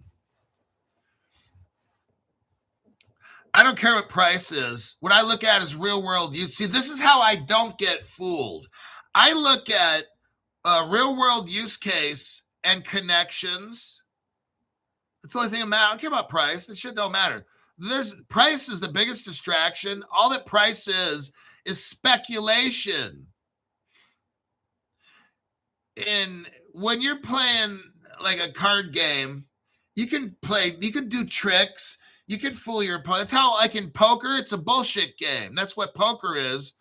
I don't care what price is. What I look at is real world use. See, this is how I don't get fooled. I look at a real world use case and connections. That's the only thing that matters. I don't care about price. That shit don't matter. Price is the biggest distraction. All that price is speculation. And when you're playing like a card game, you can do tricks, you can fool your opponent. That's how, like in poker, it's a bullshit game. That's what poker is.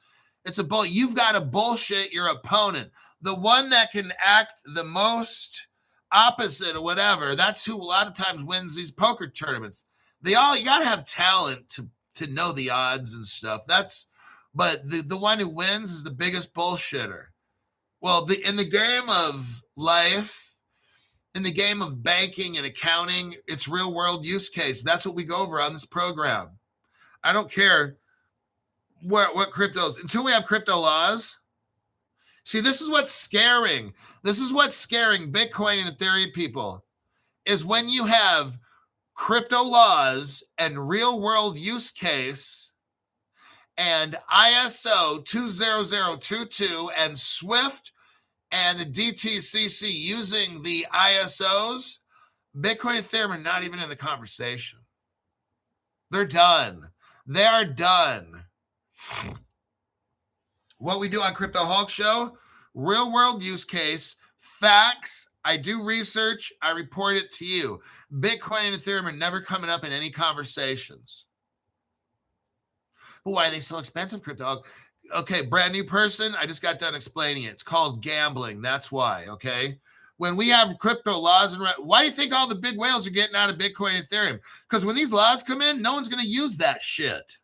You've got to bullshit your opponent. The one that can act the most opposite or whatever, that's who a lot of times wins these poker tournaments. You got to have talent to know the odds and stuff. But the one who wins is the biggest bullshitter. Well, in the game of life, in the game of banking and accounting, it's real world use case. That's what we go over on this program. I don't care what cryptos, until we have crypto laws. See, this is what's scaring. This is what's scaring Bitcoin and Ethereum people, is when you have crypto laws and real world use case and ISO 20022 and SWIFT and the DTCC using the ISOs, Bitcoin and Ethereum are not even in the conversation. They're done. They are done. What we do on Crypto Hulk Show, real world use case, facts. I do research. I report it to you. Bitcoin and Ethereum are never coming up in any conversations. But why are they so expensive, Crypto Hulk? Okay, brand new person. I just got done explaining it. It's called gambling. That's why, okay? When we have crypto laws, why do you think all the big whales are getting out of Bitcoin and Ethereum? Because when these laws come in, no one's going to use that shit.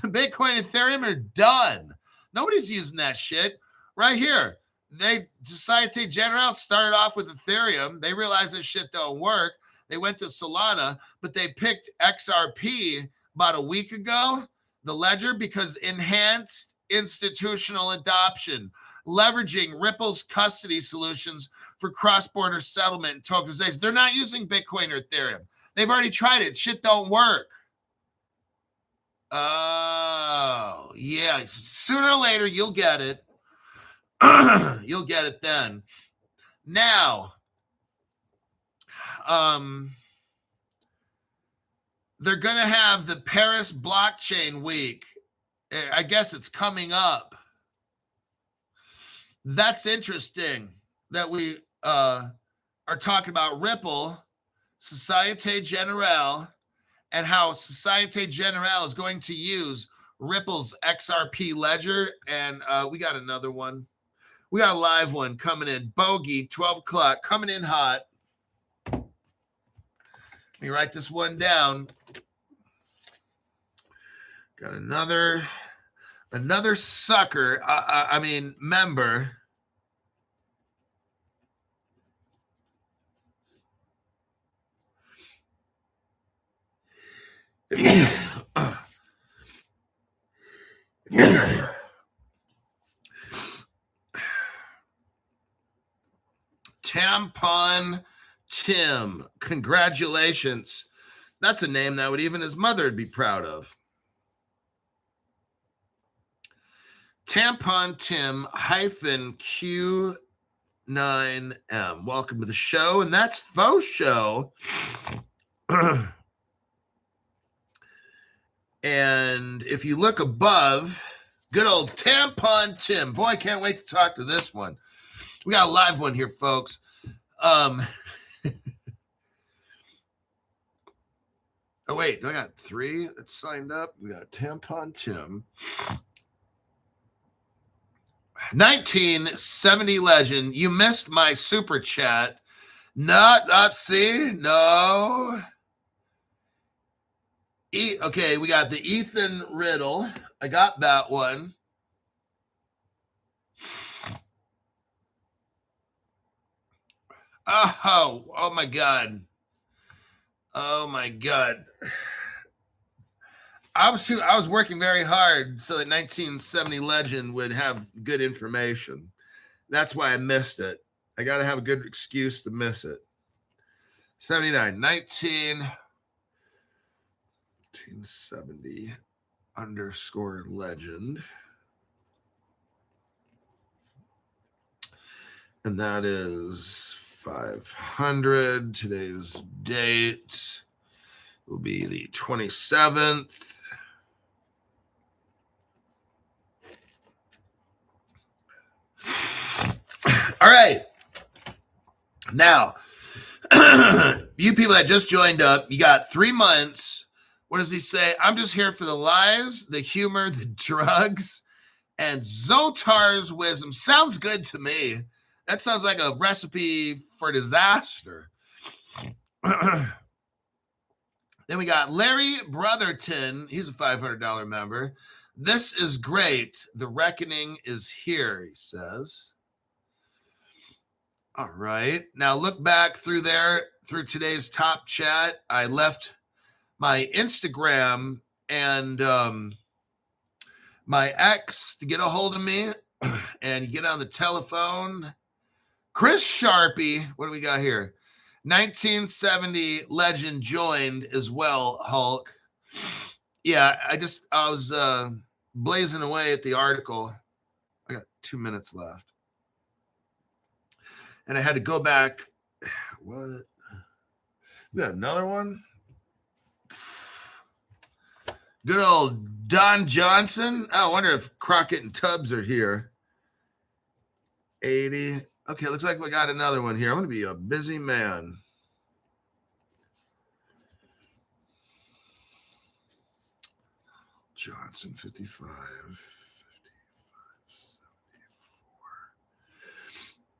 The Bitcoin and Ethereum are done. Nobody's using that shit. Right here, Societe Generale started off with Ethereum. They realized this shit don't work. They went to Solana, but they picked XRP about a week ago, the ledger, because enhanced institutional adoption, leveraging Ripple's custody solutions for cross-border settlement and tokenization. They're not using Bitcoin or Ethereum. They've already tried it. Shit don't work. Oh, yeah. Sooner or later, you'll get it. You'll get it then. Now, they're going to have the Paris Blockchain Week. I guess it's coming up. That's interesting that we are talking about Ripple, Societe Generale, and how Societe Generale is going to use Ripple's XRP ledger. And we got another one. We got a live one coming in. Bogey, 12 o'clock, coming in hot. Let me write this one down. Got another sucker. Member. Tampon Tim. Congratulations. That's a name that would even his mother would be proud of. Tampon Tim -Q9M. Welcome to the show. And that's Faux Show. And if you look above, good old Tampon Tim. Boy, I can't wait to talk to this one. We got a live one here, folks. Oh, wait. I got 3 that signed up. We got Tampon Tim. 1970 legend. You missed my super chat. Not see. No. Okay, we got the Ethan Riddle. I got that one. Oh my God. Oh my God. I was working very hard so that 1970 legend would have good information. That's why I missed it. I got to have a good excuse to miss it. 79, 1970 _ legend. And that is 500. Today's date will be the 27th. All right. Now, you people that just joined up, you got 3 months. What does he say? I'm just here for the lies, the humor, the drugs, and Zotar's wisdom. Sounds good to me. That sounds like a recipe for disaster. Then we got Larry Brotherton. He's a $500 member. This is great. The reckoning is here, he says. All right. Now look back through there, through today's top chat. I left my Instagram and my ex to get a hold of me and get on the telephone. Chris Sharpie, what do we got here? 1970 legend joined as well, Hulk. Yeah, I was blazing away at the article. I got 2 minutes left. And I had to go back. What? We got another one? Good old Don Johnson. Oh, I wonder if Crockett and Tubbs are here. 80. Okay, looks like we got another one here. I'm going to be a busy man. Johnson, 55.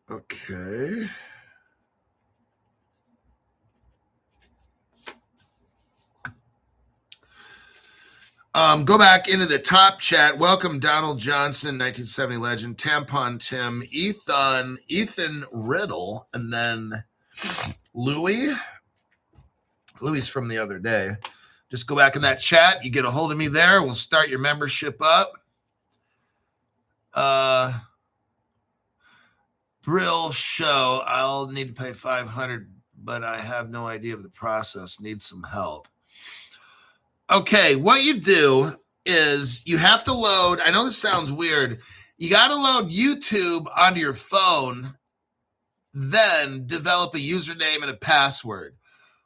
74. Okay. Go back into the top chat. Welcome, Donald Johnson, 1970 legend, Tampon Tim, Ethan Riddle, and then Louis. Louis from the other day. Just go back in that chat. You get a hold of me there. We'll start your membership up. Brill show. I'll need to pay $500, but I have no idea of the process. Need some help. Okay, what you do is you have to load. I know this sounds weird. You got to load YouTube onto your phone, then develop a username and a password.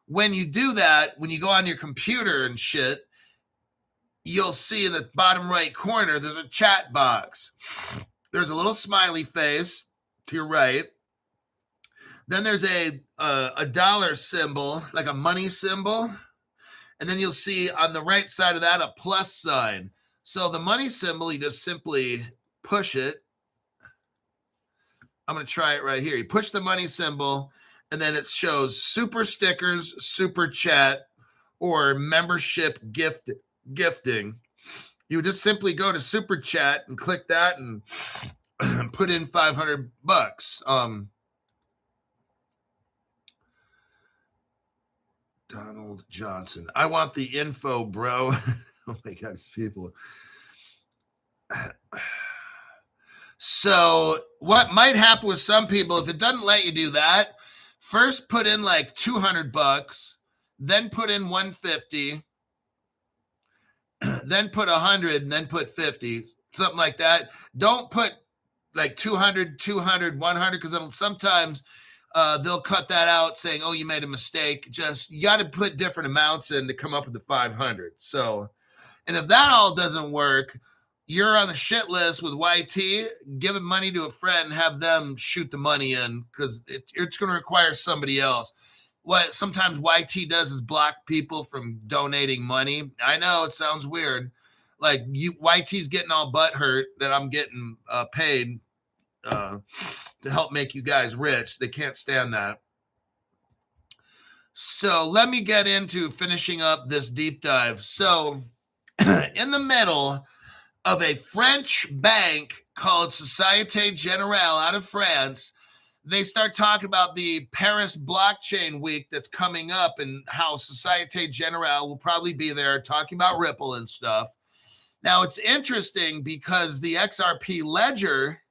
When you do that, when you go on your computer and shit, you'll see in the bottom right corner, there's a chat box. There's a little smiley face to your right. Then there's a dollar symbol, like a money symbol. And then you'll see on the right side of that a plus sign. So the money symbol, you just simply push it. I'm going to try it right here. You push the money symbol, and then it shows super stickers, super chat, or membership gifting. You would just simply go to super chat and click that and put in $500. Donald Johnson. I want the info, bro. Oh my God, these people. So what might happen with some people, if it doesn't let you do that, first put in like $200, then put in 150, then put 100, and then put 50, something like that. Don't put like 200, 100, because sometimes they'll cut that out saying, oh, you made a mistake. Just, you got to put different amounts in to come up with the 500. So, and if that all doesn't work, you're on the shit list with YT, giving money to a friend, have them shoot the money in, because it's going to require somebody else. What sometimes YT does is block people from donating money. I know it sounds weird. Like YT's getting all butthurt that I'm getting paid to help make you guys rich. They can't stand that. So let me get into finishing up this deep dive. So in the middle of a French bank called Société Générale out of France, they start talking about the Paris blockchain week that's coming up and how Société Générale will probably be there talking about Ripple and stuff. Now, it's interesting because the XRP ledger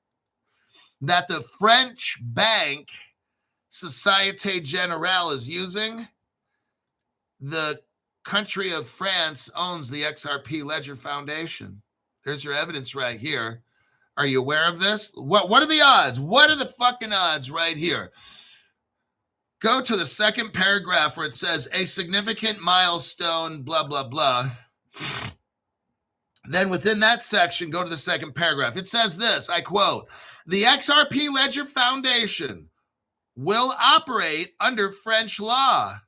that the French bank Société Générale is using, the country of France owns the XRP Ledger Foundation. There's your evidence right here. Are you aware of this? What are the odds? What are the fucking odds right here? Go to the second paragraph where it says a significant milestone, blah, blah, blah. Then within that section, go to the second paragraph. It says this, I quote, the XRP Ledger Foundation will operate under French law,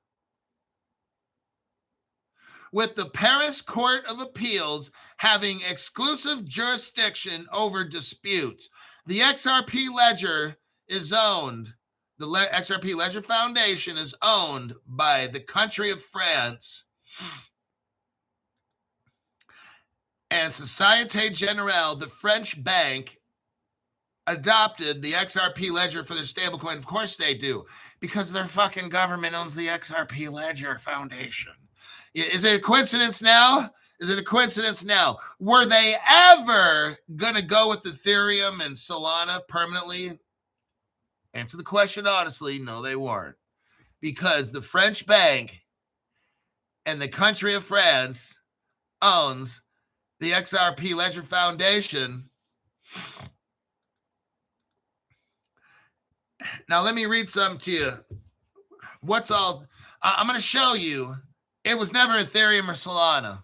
with the Paris Court of Appeals having exclusive jurisdiction over disputes. The XRP Ledger is owned, the XRP Ledger Foundation is owned by the country of France, and Société Générale, the French bank, adopted the XRP Ledger for their stablecoin. Of course they do, because their fucking government owns the XRP Ledger Foundation. Is it a coincidence now? Is it a coincidence now? Were they ever going to go with Ethereum and Solana permanently? Answer the question honestly, no, they weren't. Because the French bank and the country of France owns the XRP Ledger Foundation. Now, let me read something to you. I'm going to show you. It was never Ethereum or Solana.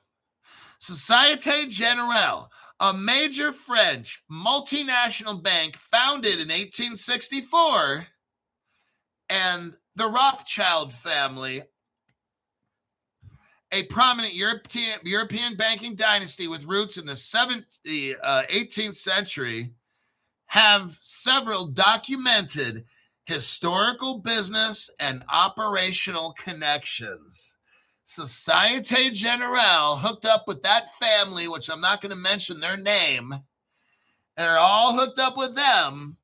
Société Générale, a major French multinational bank founded in 1864, and the Rothschild family, a prominent European banking dynasty with roots in the 18th century, have several documented historical business and operational connections. Société Générale hooked up with that family, which I'm not going to mention their name. They're all hooked up with them.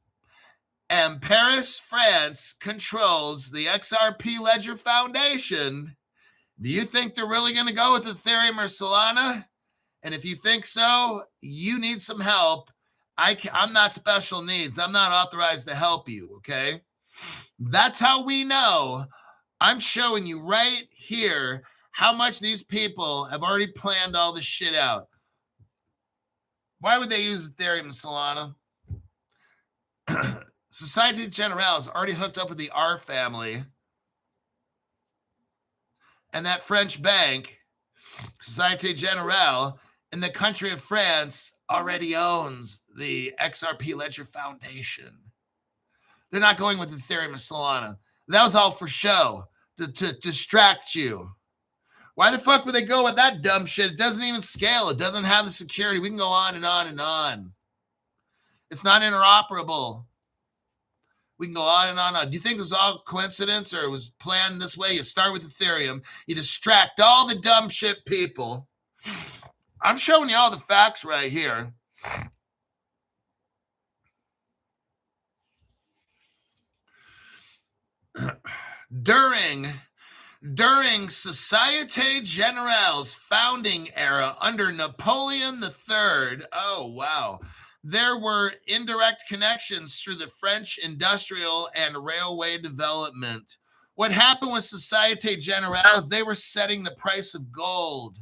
And Paris, France controls the XRP Ledger Foundation. Do you think they're really going to go with Ethereum or Solana? And if you think so, you need some help. I'm not special needs. I'm not authorized to help you, okay? That's how we know. I'm showing you right here how much these people have already planned all this shit out. Why would they use Ethereum and Solana? Société Générale is already hooked up with the R family. And that French bank, Société Générale, in the country of France, already owns the XRP Ledger Foundation. They're not going with Ethereum and Solana. That was all for show, to distract you. Why the fuck would they go with that dumb shit? It doesn't even scale. It doesn't have the security. We can go on and on and on. It's not interoperable. We can go on and on and on. Do you think it was all coincidence or it was planned this way? You start with Ethereum. You distract all the dumb shit people. I'm showing you all the facts right here. During Société Générale's founding era under Napoleon III, oh wow, there were indirect connections through the French industrial and railway development. What happened with Société Générale is they were setting the price of gold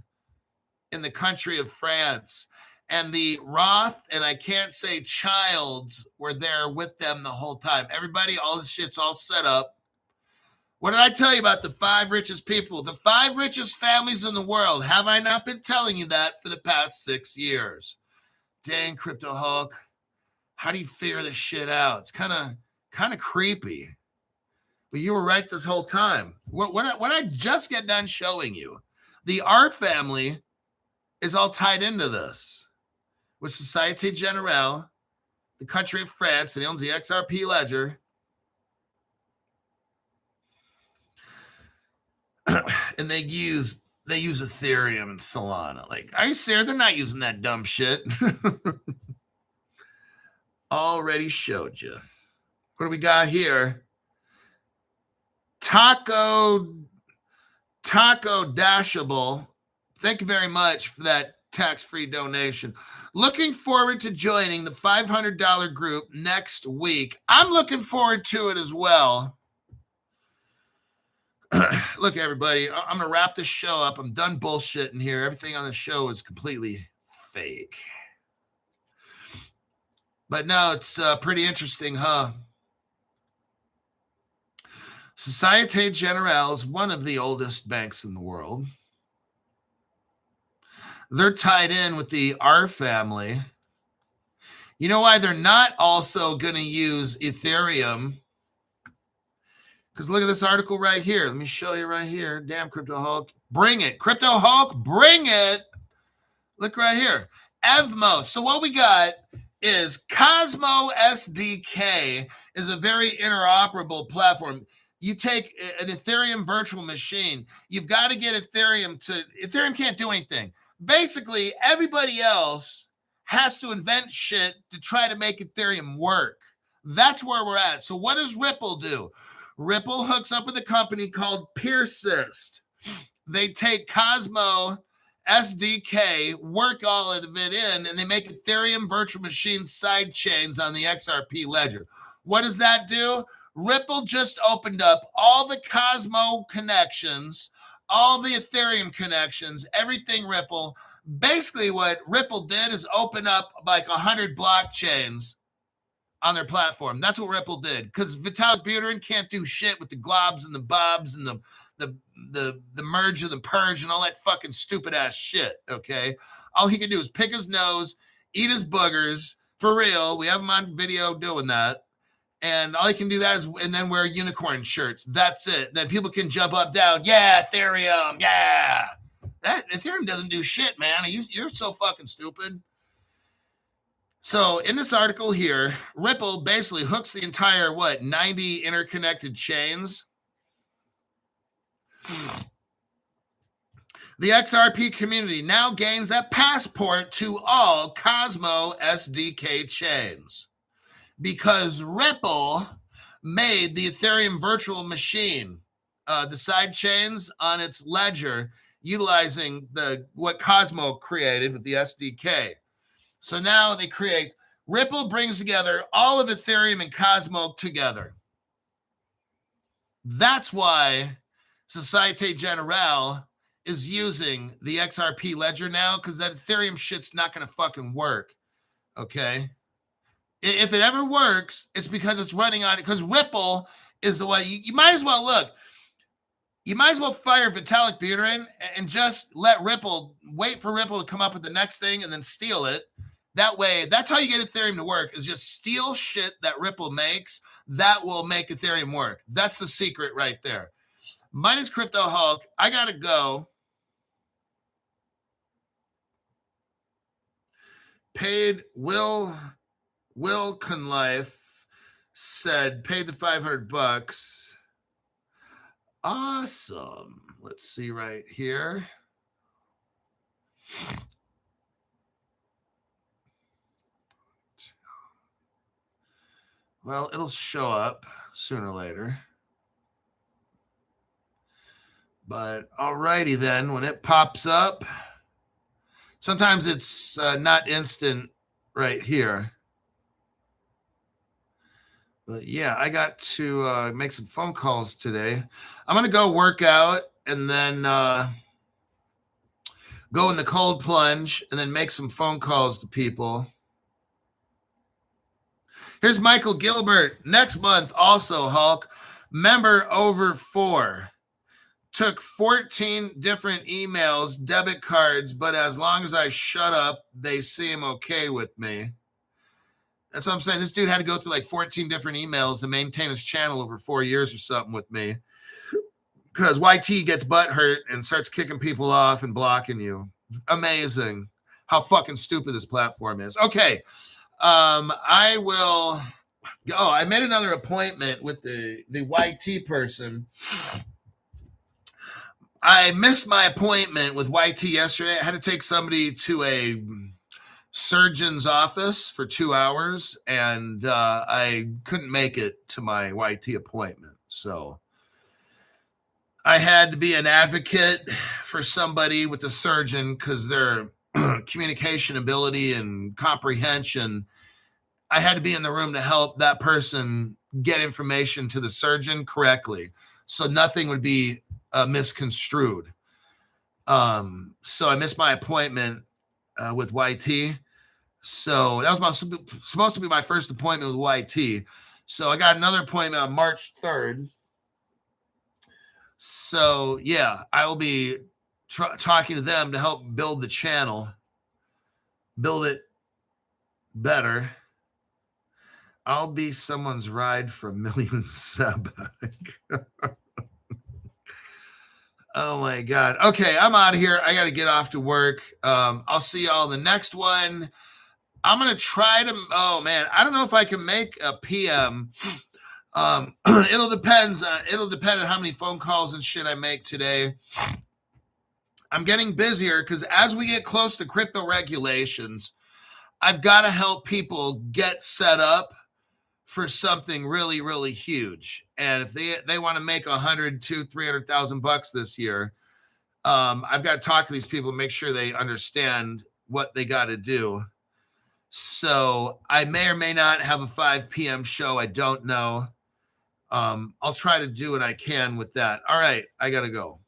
in the country of France. And the Roth, and I can't say Childs, were there with them the whole time. Everybody, all this shit's all set up. What did I tell you about the 5 richest people? The 5 richest families in the world. Have I not been telling you that for the past 6 years? Dang, Crypto Hulk. How do you figure this shit out? It's kind of creepy. But you were right this whole time. What I just get done showing you, the R family is all tied into this with Société Générale, the country of France, and he owns the XRP ledger. And they use Ethereum and Solana. Like, are you serious? They're not using that dumb shit. Already showed you. What do we got here? Taco Dashable. Thank you very much for that tax-free donation. Looking forward to joining the $500 group next week. I'm looking forward to it as well. Look, everybody, I'm going to wrap this show up. I'm done bullshitting here. Everything on the show is completely fake. But no, it's pretty interesting, huh? Société Générale is one of the oldest banks in the world. They're tied in with the R family. You know why they're not also going to use Ethereum? Because look at this article right here. Let me show you right here. Damn, Crypto Hulk. Bring it. Crypto Hulk, bring it. Look right here. Evmo. So what we got is Cosmo SDK is a very interoperable platform. You take an Ethereum virtual machine. You've got to get Ethereum can't do anything. Basically, everybody else has to invent shit to try to make Ethereum work. That's where we're at. So what does Ripple do? Ripple hooks up with a company called Persist. They take Cosmo SDK, work all of it in, and they make Ethereum virtual machine side chains on the XRP ledger. What does that do? Ripple just opened up all the Cosmo connections, all the Ethereum connections, everything Ripple. Basically, what Ripple did is open up like 100 blockchains on their platform. That's what Ripple did, because Vitalik Buterin can't do shit with the globs and the bobs and the merge and the purge and all that fucking stupid ass shit. Okay, all he can do is pick his nose, eat his boogers. For real, we have him on video doing that. And all he can do that is, and then wear unicorn shirts. That's it. Then people can jump up, down. Yeah, Ethereum. Yeah. That Ethereum doesn't do shit, man. You're so fucking stupid. So in this article here, Ripple basically hooks the entire, 90 interconnected chains. The XRP community now gains a passport to all Cosmo SDK chains, because Ripple made the Ethereum virtual machine, the side chains on its ledger, utilizing what Cosmo created with the SDK. So now they create, Ripple brings together all of Ethereum and Cosmo together. That's why Société Générale is using the XRP ledger now, because that Ethereum shit's not going to fucking work. Okay? If it ever works, it's because it's running on it, because Ripple is the way. You might as well look. You might as well fire Vitalik Buterin and just let Ripple, wait for Ripple to come up with the next thing and then steal it. That way, that's how you get Ethereum to work, is just steal shit that Ripple makes. That will make Ethereum work. That's the secret right there. Mine is Crypto Hulk. I got to go. Paid Will Conlife said, paid the $500. Awesome. Let's see right here. Well, it'll show up sooner or later. But alrighty then, when it pops up, sometimes it's not instant right here. But yeah, I got to make some phone calls today. I'm going to go work out and then go in the cold plunge and then make some phone calls to people. Here's Michael Gilbert. Next month, also, Hulk. Member over 4. Took 14 different emails, debit cards, but as long as I shut up, they seem okay with me. That's what I'm saying. This dude had to go through like 14 different emails to maintain his channel over 4 years or something with me. Because YT gets butthurt and starts kicking people off and blocking you. Amazing how fucking stupid this platform is. Okay. I will. Oh, I made another appointment with the YT person. I missed my appointment with YT yesterday. I had to take somebody to a surgeon's office for 2 hours, and I couldn't make it to my YT appointment. So I had to be an advocate for somebody with the surgeon because their communication ability and comprehension, I had to be in the room to help that person get information to the surgeon correctly so nothing would be misconstrued. So I missed my appointment with YT. So that was supposed to be my first appointment with YT. So I got another appointment on March 3rd. So yeah, I will be talking to them to help build the channel, build it better. I'll be someone's ride for 1 million sub. Oh my God. Okay, I'm out of here. I got to get off to work. I'll see y'all in the next one. I'm going to try to, oh man, I don't know if I can make a PM. It'll depend on how many phone calls and shit I make today. I'm getting busier because as we get close to crypto regulations, I've got to help people get set up for something really, really huge. And if they want to make 100, 200, 300,000 bucks this year, I've got to talk to these people and make sure they understand what they got to do. So I may or may not have a 5 p.m. show. I don't know. I'll try to do what I can with that. All right, I got to go.